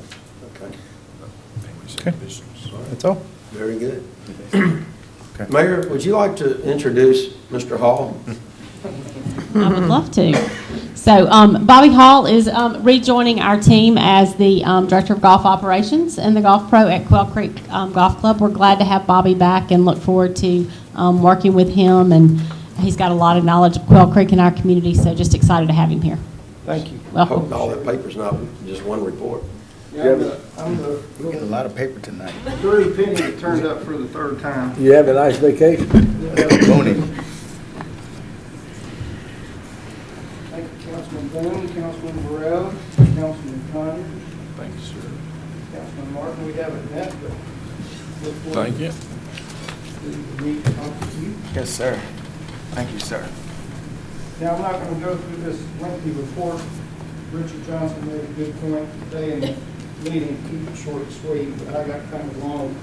Okay. Okay. That's all. Very good. Mayor, would you like to introduce Mr. Hall? I would love to. So Bobby Hall is rejoining our team as the Director of Golf Operations and the Golf Pro at Quail Creek Golf Club. We're glad to have Bobby back and look forward to working with him. And he's got a lot of knowledge of Quail Creek in our community, so just excited to have him here. Thank you. Welcome. Hope all that paper's not just one report. Yeah, I'm the Getting a lot of paper tonight. dirty penny that turned up for the third time. You have a nice vacation? Thank you, Councilman Boone, Councilman Burrell, Councilman Connor, Thank you, sir. Councilman Martin. We haven't met, but look forward Thank you. to meet and talk with you. Yes, sir. Thank you, sir. Now, I'm not going to go through this lengthy report. Richard Johnson made a good point today in the meeting, keep it short and sweet, but I got kind of long.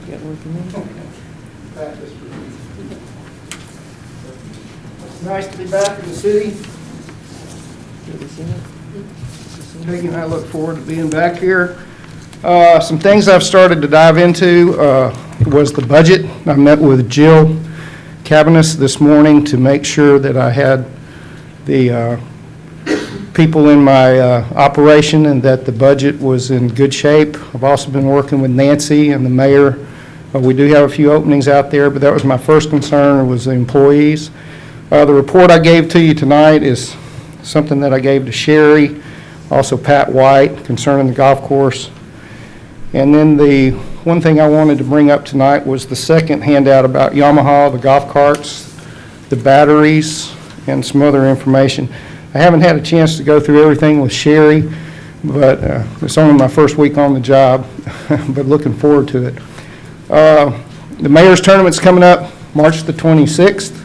Practice for me. It's nice to be back in the city. Peggy and I look forward to being back here. Some things I've started to dive into was the budget. I met with Jill Cabanis this morning to make sure that I had the people in my operation and that the budget was in good shape. I've also been working with Nancy and the mayor. We do have a few openings out there, but that was my first concern, was the employees. The report I gave to you tonight is something that I gave to Sherry, also Pat White, concerning the golf course. And then the one thing I wanted to bring up tonight was the second handout about Yamaha, the golf carts, the batteries, and some other information. I haven't had a chance to go through everything with Sherry, but it's only my first week on the job, but looking forward to it. The mayor's tournament's coming up March the 26th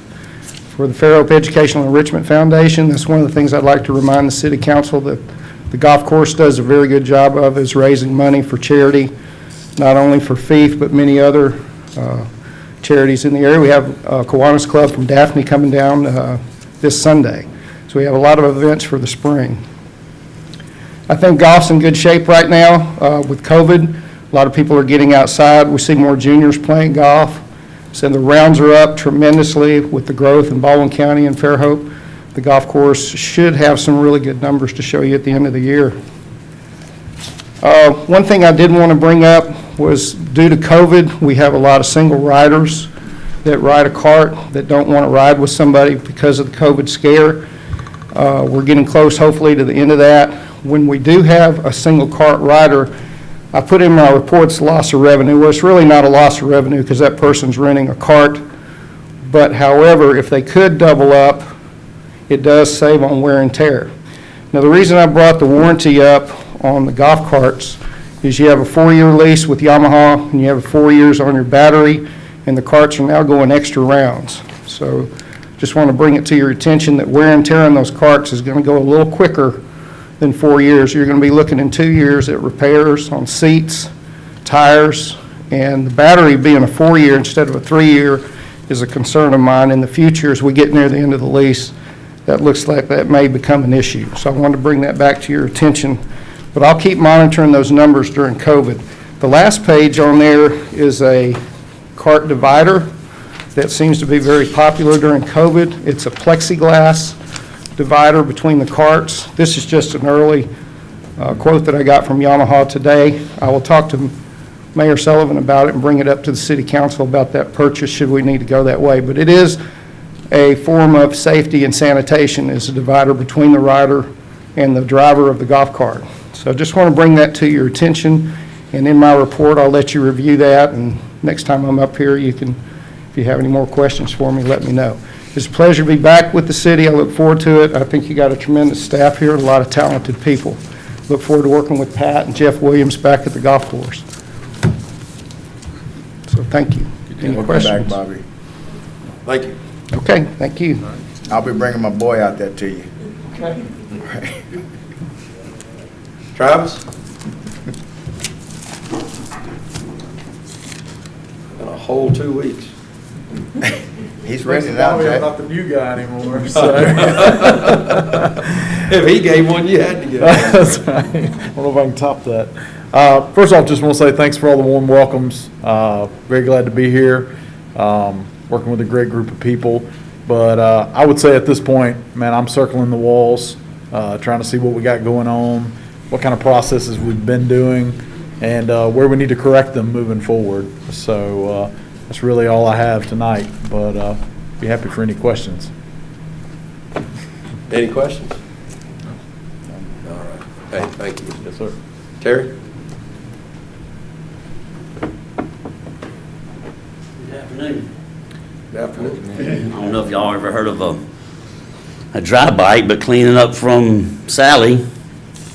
for the Fairhope Educational Enrichment Foundation. That's one of the things I'd like to remind the city council that the golf course does a very good job of, is raising money for charity, not only for FEEF, but many other charities in the area. We have Kiwanis Club from Daphne coming down this Sunday. So we have a lot of events for the spring. I think golf's in good shape right now with COVID. A lot of people are getting outside. We see more juniors playing golf. So the rounds are up tremendously with the growth in Baldwin County and Fairhope. The golf course should have some really good numbers to show you at the end of the year. One thing I did want to bring up was due to COVID, we have a lot of single riders that ride a cart that don't want to ride with somebody because of the COVID scare. We're getting close, hopefully, to the end of that. When we do have a single cart rider, I put in my reports loss of revenue, where it's really not a loss of revenue because that person's renting a cart. But however, if they could double up, it does save on wear and tear. Now, the reason I brought the warranty up on the golf carts is you have a 4-year lease with Yamaha and you have 4 years on your battery, and the carts are now going extra rounds. So just want to bring it to your attention that wear and tear on those carts is going to go a little quicker than 4 years. You're going to be looking in 2 years at repairs on seats, tires, and the battery being a 4-year instead of a 3-year is a concern of mine. In the future, as we get near the end of the lease, that looks like that may become an issue. So I wanted to bring that back to your attention. But I'll keep monitoring those numbers during COVID. The last page on there is a cart divider that seems to be very popular during COVID. It's a plexiglass divider between the carts. This is just an early quote that I got from Yamaha today. I will talk to Mayor Sullivan about it and bring it up to the city council about that purchase should we need to go that way. But it is a form of safety and sanitation, is a divider between the rider and the driver of the golf cart. So I just want to bring that to your attention, and in my report I'll let you review that, and next time I'm up here you can, if you have any more questions for me, let me know. It's a pleasure to be back with the city. I look forward to it. I think you got a tremendous staff here, a lot of talented people. Look forward to working with Pat and Jeff Williams back at the golf course. So thank you. Any questions? Back, Bobby. Thank you. Okay, thank you. I'll be bringing my boy out there to you. Okay. Travis? Been a whole 2 weeks. He's ready now, I'm Jack. not the new guy anymore, so. If he gave one, you had to give one. That's right. I don't know if I can top that. First off, just want to say thanks for all the warm welcomes. Very glad to be here, working with a great group of people. But I would say at this point, man, I'm circling the walls, trying to see what we got going on, what kind of processes we've been doing, and where we need to correct them moving forward. So that's really all I have tonight, but be happy for any questions. Any questions? All right. Hey, thank you. Yes, sir. Terry? Good afternoon. Good afternoon. I don't know if y'all ever heard of a dry bite, but cleaning up from Sally,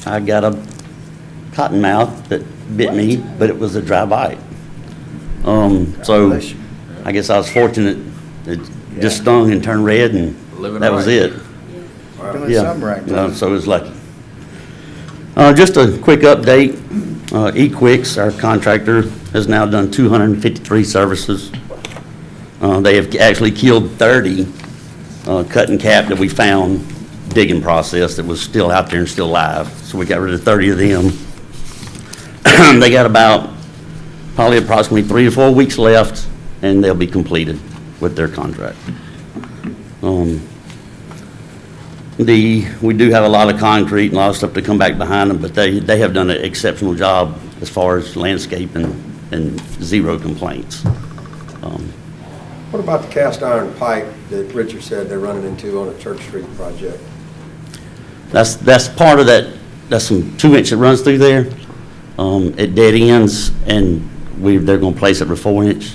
I got a cottonmouth that bit me, but it was a dry bite. So I guess I was fortunate. It just stung and turned red, and that was it. Doing Yeah, something right. so it was lucky. Just a quick update. eQuix, our contractor, has now done 253 services. They have actually killed 30 cut and cap that we found digging process that was still out there and still live. So we got rid of 30 of them. They got probably approximately 3 to 4 weeks left, and they'll be completed with their contract. We do have a lot of concrete and a lot of stuff to come back behind them, but they have done an exceptional job as far as landscape and zero complaints. What about the cast iron pipe that Richard said they're running into on a Church Street project? That's part of that. That's some 2-inch that runs through there. It dead ends, and they're going to place it with 4-inch.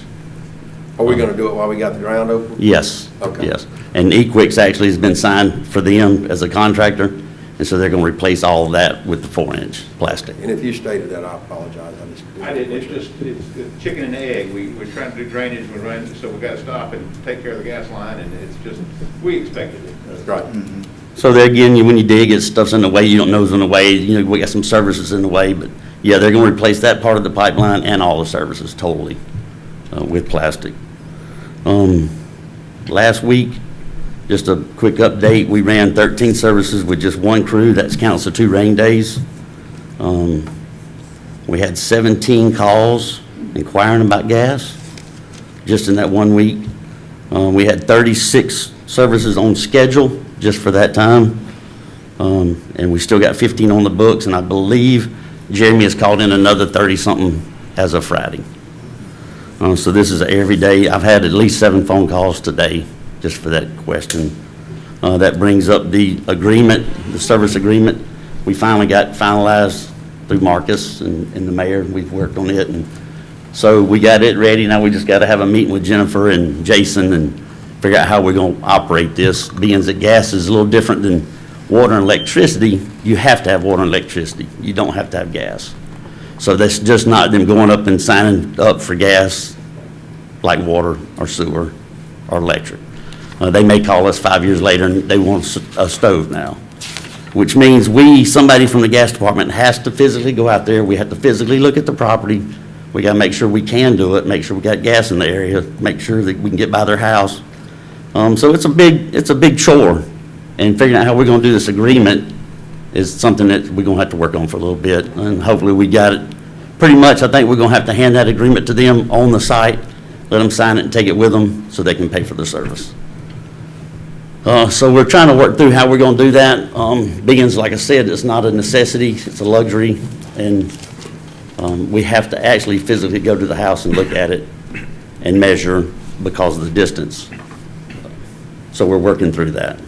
Are we going to do it while we got the ground open? Yes. Okay. Yes. And eQuix actually has been signed for them as a contractor, and so they're going to replace all of that with the 4-inch plastic. And if you stated that, I apologize. I didn't, it's chicken and egg. We're trying to do drainage, we're running, so we got to stop and take care of the gas line, and it's just, we expected it. That's right. Mm-hmm. So there again, when you dig, stuff's in the way, you don't know it's in the way, we got some services in the way, but yeah, they're going to replace that part of the pipeline and all the services totally with plastic. Last week, just a quick update, we ran 13 services with just one crew. That counts the 2 rain days. We had 17 calls inquiring about gas just in that 1 week. We had 36 services on schedule just for that time. And we still got 15 on the books, and I believe Jeremy has called in another 30-something as of Friday. So this is every day. I've had at least 7 phone calls today just for that question. That brings up the agreement, the service agreement. We finally got finalized through Marcus and the mayor. We've worked on it, and so we got it ready. Now we just got to have a meeting with Jennifer and Jason and figure out how we're going to operate this. Being that gas is a little different than water and electricity, you have to have water and electricity. You don't have to have gas. So that's just not them going up and signing up for gas like water or sewer or electric. They may call us 5 years later and they want a stove now, which means somebody from the gas department has to physically go out there. We have to physically look at the property. We got to make sure we can do it, make sure we got gas in the area, make sure that we can get by their house. So it's a big chore, and figuring out how we're going to do this agreement is something that we're going to have to work on for a little bit, and hopefully we got it pretty much. I think we're going to have to hand that agreement to them on the site, let them sign it and take it with them so they can pay for the service. So we're trying to work through how we're going to do that. Being, like I said, it's not a necessity, it's a luxury, and we have to actually physically go to the house and look at it and measure because of the distance. So we're working through that.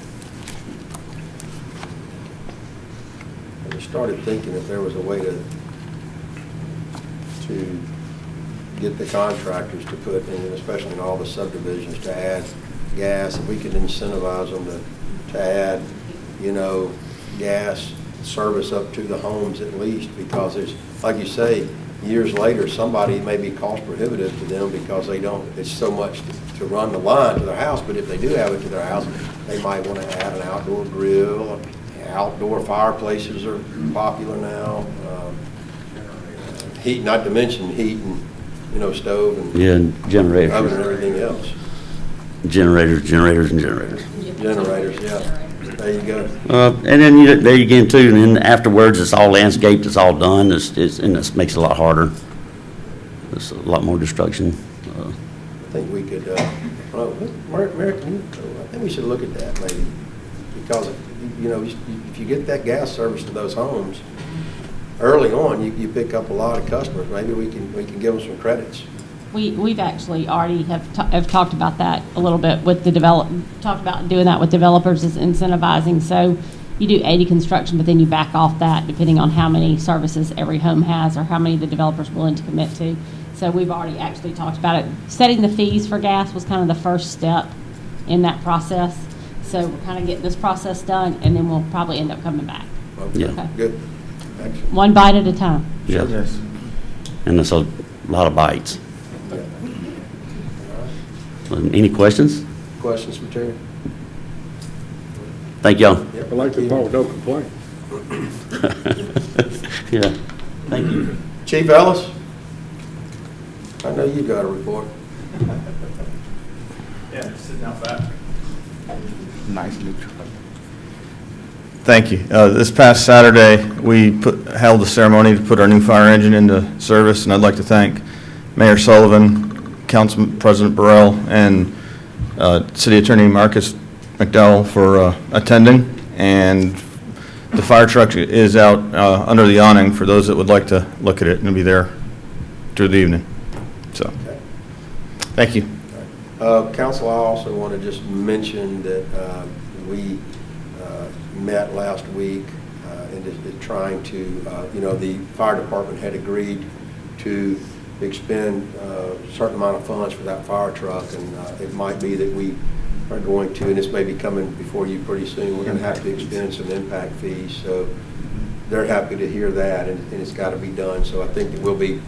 I started thinking if there was a way to get the contractors to put in, especially in all the subdivisions, to add gas, if we could incentivize them to add, gas service up to the homes at least, because there's, like you say, years later, somebody may be cost prohibitive to them because it's so much to run the line to their house, but if they do have it to their house, they might want to add an outdoor grill. Outdoor fireplaces are popular now. Heat, not to mention heat and, stove and Yeah, generators. oven and everything else. Generators. Generators, yeah. There you go. And then there you again too, and then afterwards, it's all landscaped, it's all done, and it makes it a lot harder. There's a lot more destruction. I think we could, American, I think we should look at that maybe, because, if you get that gas service to those homes, early on, you pick up a lot of customers. Maybe we can give them some credits. We've actually already have talked about that a little bit with talked about doing that with developers as incentivizing. So you do 80 construction, but then you back off that depending on how many services every home has or how many the developer's willing to commit to. So we've already actually talked about it. Setting the fees for gas was kind of the first step in that process. So we're kind of getting this process done, and then we'll probably end up coming back. Okay. Okay. Good. Excellent. One bite at a time. Yeah. Yes. And it's a lot of bites. Any questions? Questions for Terry? Thank y'all. I like the part with no complaint. Yeah, thank you. Chief Ellis? I know you got a report. Yeah, sitting out back. Nice new truck. Thank you. This past Saturday, we held the ceremony to put our new fire engine into service, and I'd like to thank Mayor Sullivan, Council President Burrell, and City Attorney Marcus McDowell for attending. And the fire truck is out under the awning for those that would like to look at it, and it'll be there through the evening. So, thank you. Council, I also want to just mention that we met last week and trying to, the fire department had agreed to expend a certain amount of funds for that fire truck, and it might be that we are going to, and this may be coming before you pretty soon, we're going to have to expend some impact fees. So they're happy to hear that, and it's got to be done. So I think that we'll be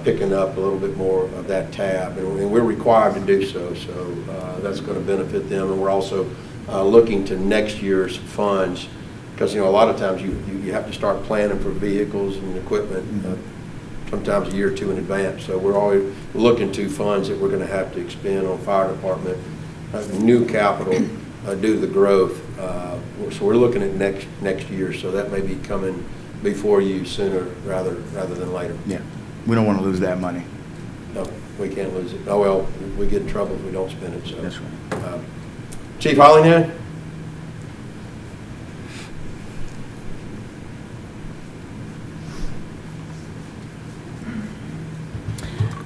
picking up a little bit more of that tab, and we're required to do so. So that's going to benefit them, and we're also looking to next year's funds, because a lot of times you have to start planning for vehicles and equipment sometimes a year or two in advance. So we're always looking to funds that we're going to have to expend on fire department, new capital due to the growth. So we're looking at next year. So that may be coming before you sooner rather than later. Yeah, we don't want to lose that money. No, we can't lose it. Oh, well, we get in trouble if we don't spend it, so. That's right. Chief Hollingham?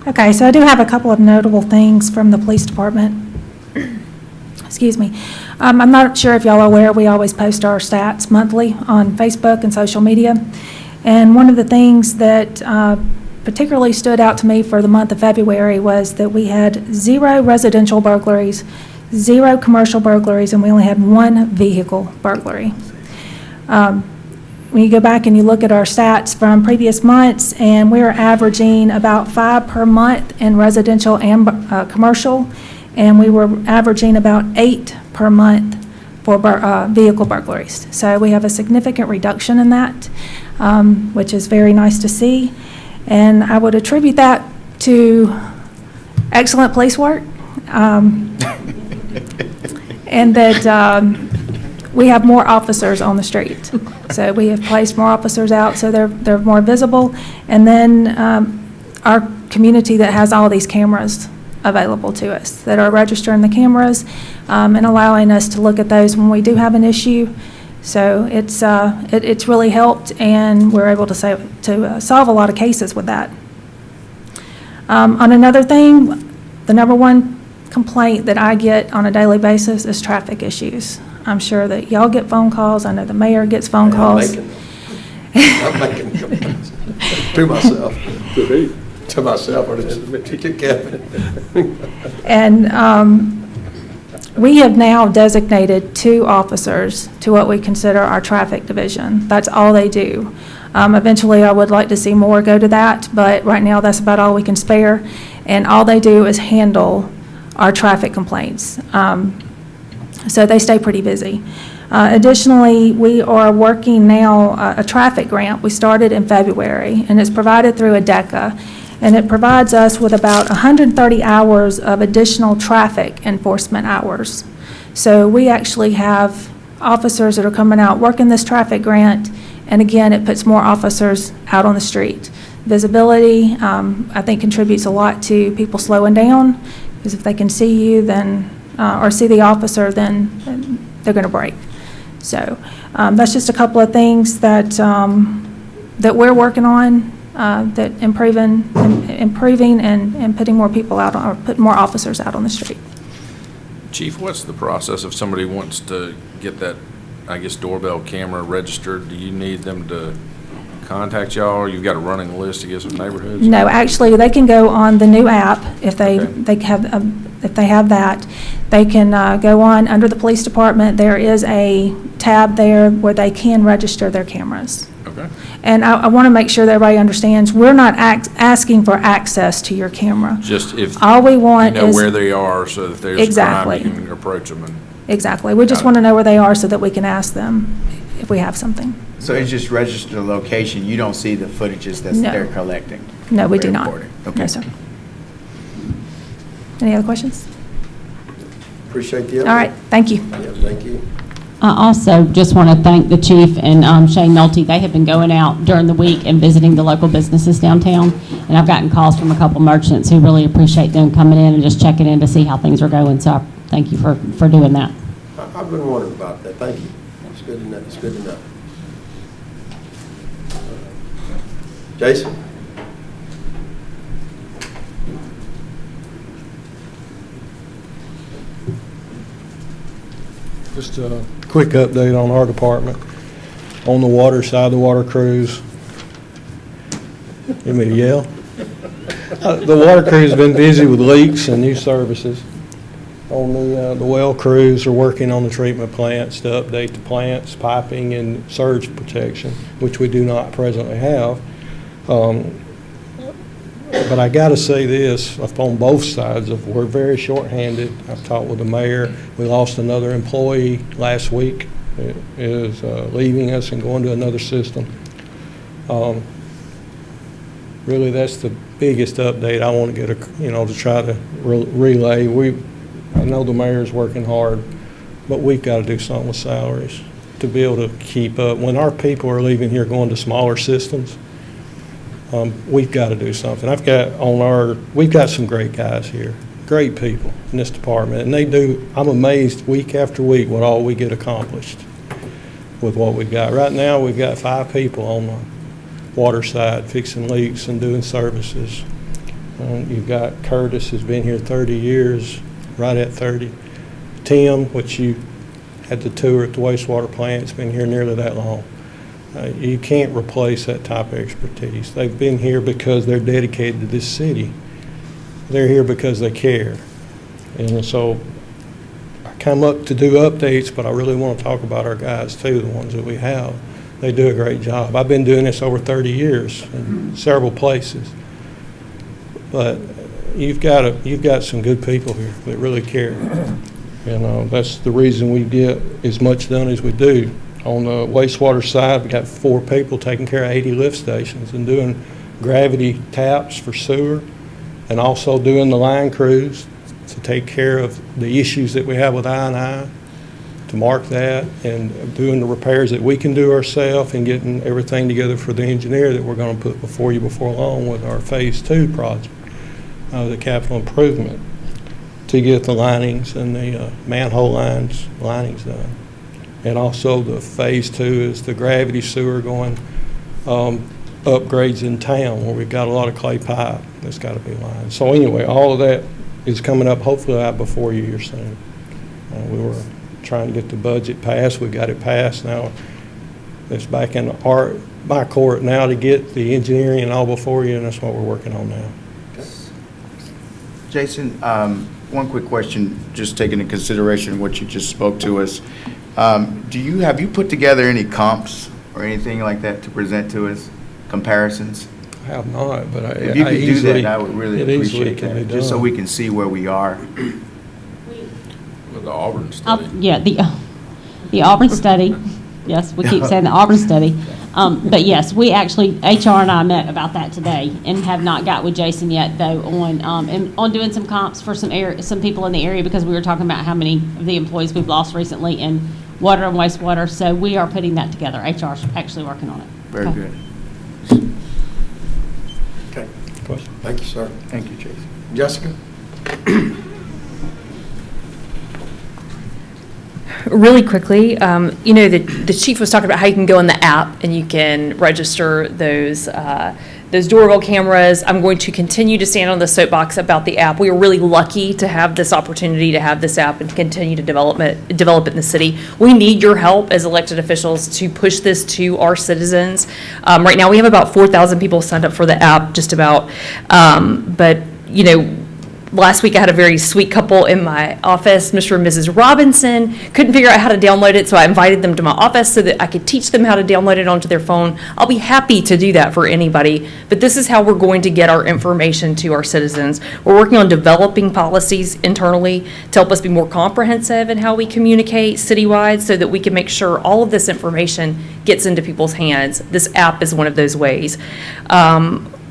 Okay, so I do have a couple of notable things from the police department. Excuse me. I'm not sure if y'all are aware, we always post our stats monthly on Facebook and social media. And one of the things that particularly stood out to me for the month of February was that we had 0 residential burglaries, 0 commercial burglaries, and we only had 1 vehicle burglary. When you go back and you look at our stats from previous months, and we're averaging about 5 per month in residential and commercial, and we were averaging about 8 per month for vehicle burglaries. So we have a significant reduction in that, which is very nice to see. And I would attribute that to excellent police work, and that we have more officers on the street. So we have placed more officers out, so they're more visible. And then our community that has all these cameras available to us, that are registering the cameras and allowing us to look at those when we do have an issue. So it's really helped, and we're able to solve a lot of cases with that. On another thing, the number 1 complaint that I get on a daily basis is traffic issues. I'm sure that y'all get phone calls. I know the mayor gets phone calls. I'm making complaints to myself. To myself, or to Kevin. And we have now designated 2 officers to what we consider our traffic division. That's all they do. Eventually, I would like to see more go to that, but right now, that's about all we can spare. And all they do is handle our traffic complaints. So they stay pretty busy. Additionally, we are working now a traffic grant. We started in February, and it's provided through ADECA. And it provides us with about 130 hours of additional traffic enforcement hours. So we actually have officers that are coming out working this traffic grant, and again, it puts more officers out on the street. Visibility, I think, contributes a lot to people slowing down, because if they can see you, then or see the officer, then they're going to brake. So that's just a couple of things that that we're working on. That improving and putting more people out, or putting more officers out on the street. Chief, what's the process if somebody wants to get that, I guess, doorbell camera registered? Do you need them to contact y'all, or you've got a running list to get some neighborhoods? No, actually, they can go on the new app if they Okay. if they have that. They can go on under the police department. There is a tab there where they can register their cameras. Okay. And I want to make sure that everybody understands, we're not asking for access to your camera. Just if all we want you know is where they are, so that there's Exactly. crime, you can approach them. And Exactly. We just want to know where they are so that we can ask them if we have something. So it's just register the location, you don't see the footages that No. they're collecting? No, we or do not. recording? No, Okay. sir. Any other questions? Appreciate the update. All right, thank you. Yeah, thank you. I also just want to thank the chief and Shane Nolte. They have been going out during the week and visiting the local businesses downtown. And I've gotten calls from a couple merchants who really appreciate them coming in and just checking in to see how things are going. So I thank you for doing that. I've been wondering about that. Thank you. It's good to know. It's good to know. Jason? Just a quick update on our department. On the water side, the water crews. You mean to yell? The water crew's been busy with leaks and new services. On the well crews are working on the treatment plants to update the plants, piping and surge protection, which we do not presently have. But I got to say this, on both sides, we're very shorthanded. I've talked with the mayor. We lost another employee last week. It is leaving us and going to another system. Really, that's the biggest update I want to get, to try to relay. I know the mayor's working hard, but we've got to do something with salaries to be able to keep up. When our people are leaving here going to smaller systems, we've got to do something. We've got some great guys here, great people in this department, and they do, I'm amazed week after week what all we get accomplished with what we've got. Right now, we've got 5 people on the water side fixing leaks and doing services. You've got Curtis, who's been here 30 years, right at 30. Tim, which you had the tour at the wastewater plant, has been here nearly that long. You can't replace that type of expertise. They've been here because they're dedicated to this city. They're here because they care. And so I come up to do updates, but I really want to talk about our guys too, the ones that we have. They do a great job. I've been doing this over 30 years in several places. But you've got some good people here that really care. And that's the reason we get as much done as we do. On the wastewater side, we got 4 people taking care of 80 lift stations and doing gravity taps for sewer, and also doing the line crews to take care of the issues that we have with I&I, to mark that, and doing the repairs that we can do ourselves, and getting everything together for the engineer that we're going to put before you before long with our Phase 2 project, the capital improvement, to get the linings and the manhole linings done. And also the Phase 2 is the gravity sewer going upgrades in town where we've got a lot of clay pipe that's got to be lined. So anyway, all of that is coming up hopefully out before you here soon. We were trying to get the budget passed. We got it passed. Now it's back in my court now to get the engineering and all before you, and that's what we're working on now. Jason, one quick question, just taking into consideration what you just spoke to us. Have you put together any comps or anything like that to present to us, comparisons? I have not, but if you could do that, I would really appreciate that, just so we can see where we are. With the Auburn study. Yeah, the Auburn study. Yes, we keep saying the Auburn study. But yes, we actually, HR and I met about that today and have not got with Jason yet, though, on doing some comps for some people in the area, because we were talking about how many of the employees we've lost recently in water and wastewater. So we are putting that together. HR is actually working on it. Very good. Okay. Thank you, sir. Thank you, Jason. Jessica? Really quickly, the chief was talking about how you can go in the app and you can register those doorbell cameras. I'm going to continue to stand on the soapbox about the app. We are really lucky to have this opportunity to have this app and to continue to develop it in the city. We need your help as elected officials to push this to our citizens. Right now, we have about 4,000 people signed up for the app, just about. But last week I had a very sweet couple in my office, Mr. and Mrs. Robinson, couldn't figure out how to download it, so I invited them to my office so that I could teach them how to download it onto their phone. I'll be happy to do that for anybody, but this is how we're going to get our information to our citizens. We're working on developing policies internally to help us be more comprehensive in how we communicate citywide so that we can make sure all of this information gets into people's hands. This app is one of those ways.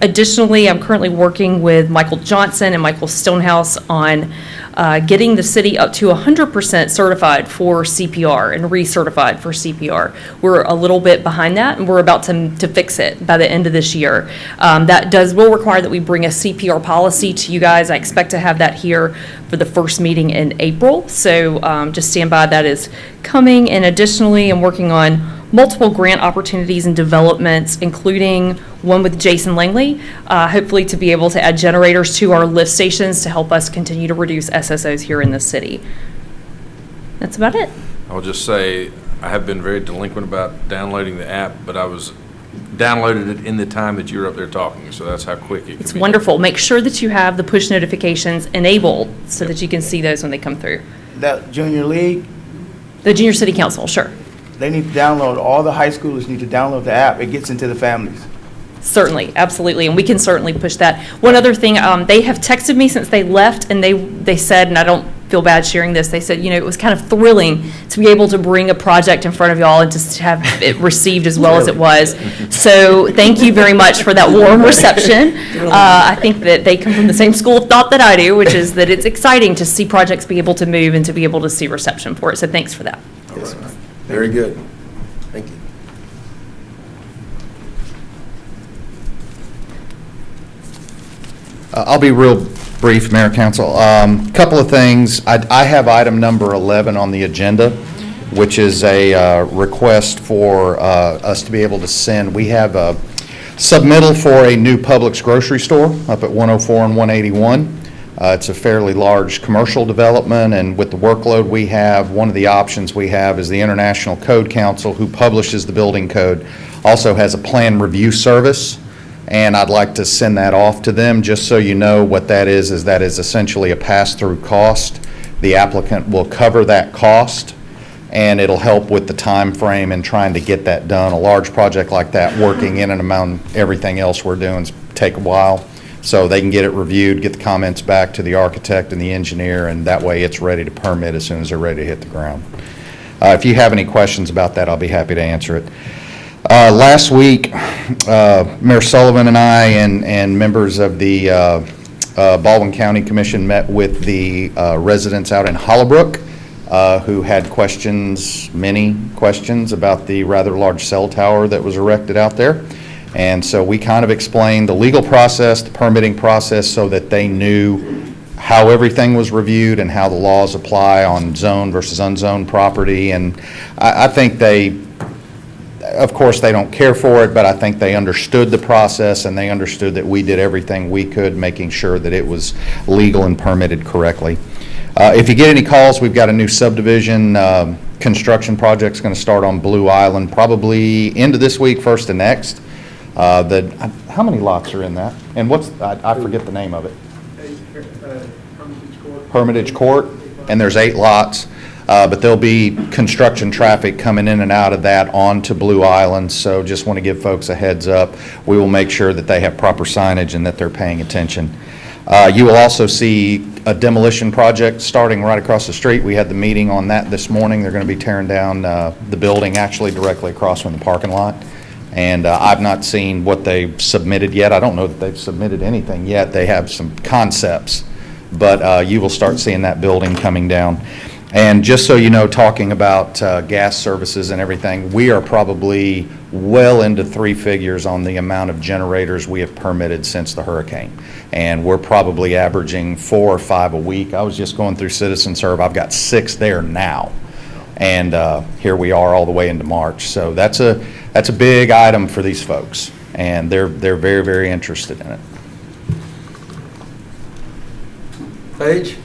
Additionally, I'm currently working with Michael Johnson and Michael Stonehouse on getting the city up to 100% certified for CPR and recertified for CPR. We're a little bit behind that, and we're about to fix it by the end of this year. That will require that we bring a CPR policy to you guys. I expect to have that here for the first meeting in April, so just stand by. That is coming. And additionally, I'm working on multiple grant opportunities and developments, including one with Jason Langley, hopefully to be able to add generators to our lift stations to help us continue to reduce SSOs here in the city. That's about it. I will just say, I have been very delinquent about downloading the app, but I downloaded it in the time that you were up there talking, so that's how quick it can be. It's wonderful. Make sure that you have the push notifications enabled so that you can see those when they come through. That junior league? The Junior City Council, sure. They need to download, all the high schoolers need to download the app. It gets into the families. Certainly, absolutely, and we can certainly push that. One other thing, they have texted me since they left, and they said, and I don't feel bad sharing this, they said, it was kind of thrilling to be able to bring a project in front of y'all and to have it received as well as it was. So thank you very much for that warm reception. I think that they come from the same school of thought that I do, which is that it's exciting to see projects be able to move and to be able to see reception for it. So thanks for that. Yes, very good. I'll be real brief, Mayor, Council. Couple of things. I have item number 11 on the agenda, which is a request for us to be able to send. We have a submittal for a new Publix grocery store up at 104 and 181. It's a fairly large commercial development, and with the workload we have, one of the options we have is the International Code Council, who publishes the building code, also has a plan review service, and I'd like to send that off to them. Just so you know what that is that is essentially a pass-through cost. The applicant will cover that cost, and it'll help with the time frame and trying to get that done. A large project like that, working in and among everything else we're doing, take a while. So they can get it reviewed, get the comments back to the architect and the engineer, and that way it's ready to permit as soon as they're ready to hit the ground. If you have any questions about that, I'll be happy to answer it. Last week, Mayor Sullivan and I and members of the Baldwin County Commission met with the residents out in Hollowbrook who had questions, many questions, about the rather large cell tower that was erected out there. And so we kind of explained the legal process, the permitting process, so that they knew how everything was reviewed and how the laws apply on zoned versus unzoned property. And I think they, of course, they don't care for it, but I think they understood the process, and they understood that we did everything we could, making sure that it was legal and permitted correctly. If you get any calls, we've got a new subdivision construction project's going to start on Blue Island, probably end of this week, first of next. How many lots are in that? And I forget the name of it. Hermitage Court, and there's 8 lots. But there'll be construction traffic coming in and out of that onto Blue Island, so just want to give folks a heads up. We will make sure that they have proper signage and that they're paying attention. You will also see a demolition project starting right across the street. We had the meeting on that this morning. They're going to be tearing down the building actually directly across from the parking lot. And I've not seen what they've submitted yet. I don't know that they've submitted anything yet. They have some concepts, but you will start seeing that building coming down. And just so you know, talking about gas services and everything, we are probably well into 3 figures on the amount of generators we have permitted since the hurricane. And we're probably averaging 4 or 5 a week. I was just going through Citizen Serve. I've got 6 there now. And here we are all the way into March. So that's a big item for these folks. And they're very, very interested in it. Paige?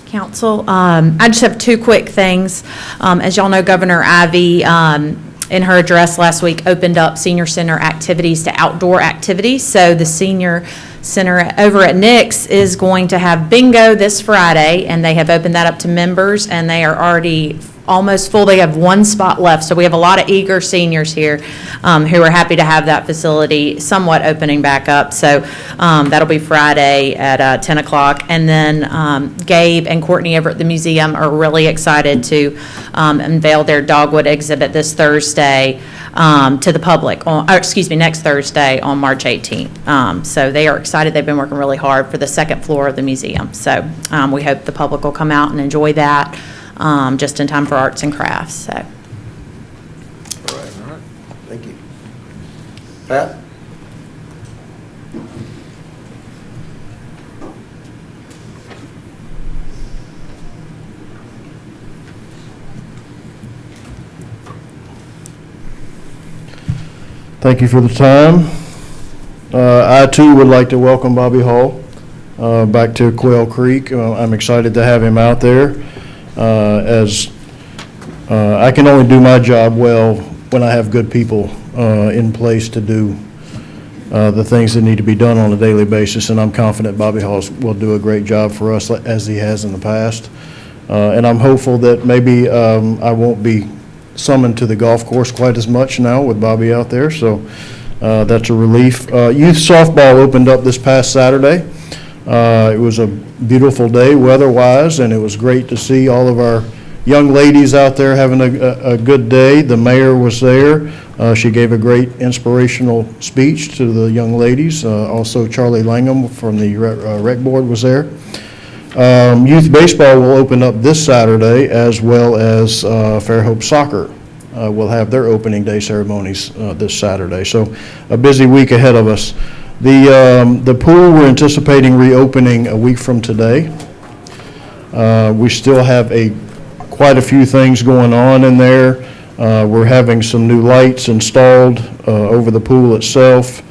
Council, I just have 2 quick things. As y'all know, Governor Ivey, in her address last week, opened up senior center activities to outdoor activities. So the senior center over at Nick's is going to have bingo this Friday, and they have opened that up to members, and they are already almost full. They have 1 spot left, so we have a lot of eager seniors here who are happy to have that facility somewhat opening back up. So that'll be Friday at 10 o'clock. And then Gabe and Courtney over at the museum are really excited to unveil their dogwood exhibit this Thursday to the public, next Thursday on March 18th. So they are excited. They've been working really hard for the 2nd floor of the museum. So we hope the public will come out and enjoy that. Just in time for arts and crafts, so. All right. Thank you. Pat? Thank you for the time. I too would like to welcome Bobby Hall back to Quail Creek. I'm excited to have him out there. As I can only do my job well when I have good people in place to do the things that need to be done on a daily basis, and I'm confident Bobby Hall will do a great job for us as he has in the past. And I'm hopeful that maybe I won't be summoned to the golf course quite as much now with Bobby out there, so that's a relief. Youth softball opened up this past Saturday. It was a beautiful day weather-wise, and it was great to see all of our young ladies out there having a good day. The mayor was there. She gave a great inspirational speech to the young ladies. Also, Charlie Langham from the rec board was there. Youth baseball will open up this Saturday, as well as Fairhope soccer will have their opening day ceremonies this Saturday. So a busy week ahead of us. The pool, we're anticipating reopening a week from today. We still have quite a few things going on in there. We're having some new lights installed over the pool itself.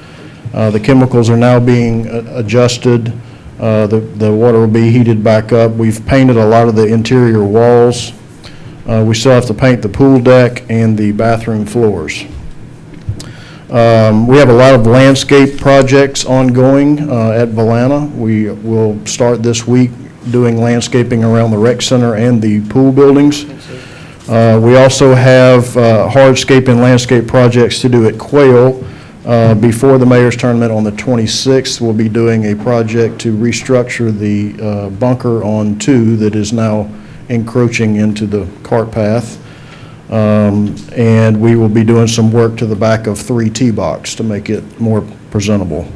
The chemicals are now being adjusted. The water will be heated back up. We've painted a lot of the interior walls. We still have to paint the pool deck and the bathroom floors. We have a lot of landscape projects ongoing at Valana. We will start this week doing landscaping around the rec center and the pool buildings. We also have hardscape and landscape projects to do at Quail. Before the mayor's tournament on the 26th, we'll be doing a project to restructure the bunker on 2 that is now encroaching into the cart path. And we will be doing some work to the back of 3 tee box to make it more presentable.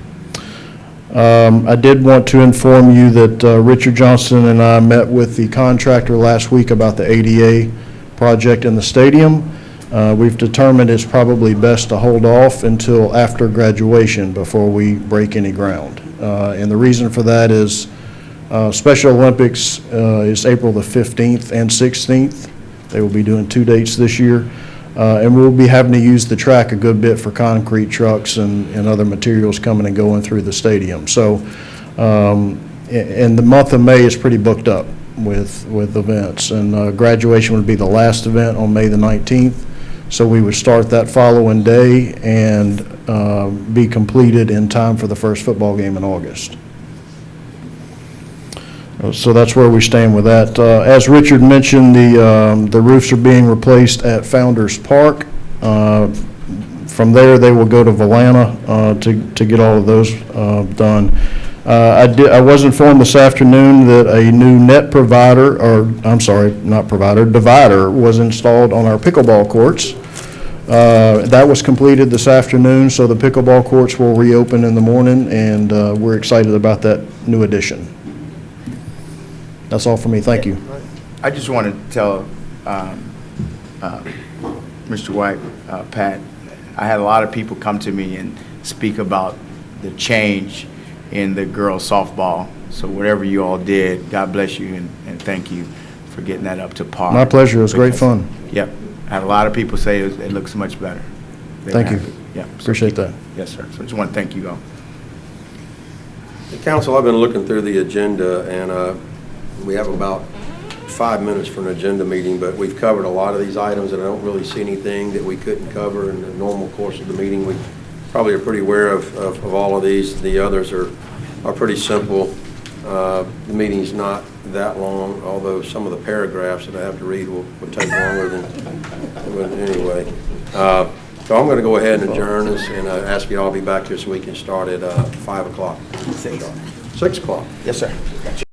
I did want to inform you that Richard Johnson and I met with the contractor last week about the ADA project in the stadium. We've determined it's probably best to hold off until after graduation before we break any ground. And the reason for that is Special Olympics is April the 15th and 16th. They will be doing 2 dates this year. And we'll be having to use the track a good bit for concrete trucks and other materials coming and going through the stadium. So, and the month of May is pretty booked up with events. And graduation would be the last event on May the 19th. So we would start that following day and be completed in time for the first football game in August. So that's where we stand with that. As Richard mentioned, the roofs are being replaced at Founders Park. From there, they will go to Valana to get all of those done. I was informed this afternoon that a new net provider, or I'm sorry, not provider, divider was installed on our pickleball courts. That was completed this afternoon, so the pickleball courts will reopen in the morning, and we're excited about that new addition. That's all for me. Thank you. I just want to tell Mr. White, Pat, I had a lot of people come to me and speak about the change in the girls softball. So whatever you all did, God bless you and thank you for getting that up to par. My pleasure. It was great fun. Yep. I had a lot of people say it looks much better. Thank you. Yeah. Appreciate that. Yes, sir. So I just want to thank you all. Council, I've been looking through the agenda, and we have about 5 minutes for an agenda meeting, but we've covered a lot of these items, and I don't really see anything that we couldn't cover in the normal course of the meeting. We probably are pretty aware of all of these. The others are pretty simple. The meeting's not that long, although some of the paragraphs that I have to read will take longer than anyway. So I'm going to go ahead and adjourn this and ask you all to be back here so we can start at 5 o'clock. 6 o'clock. Yes, sir. Gotcha.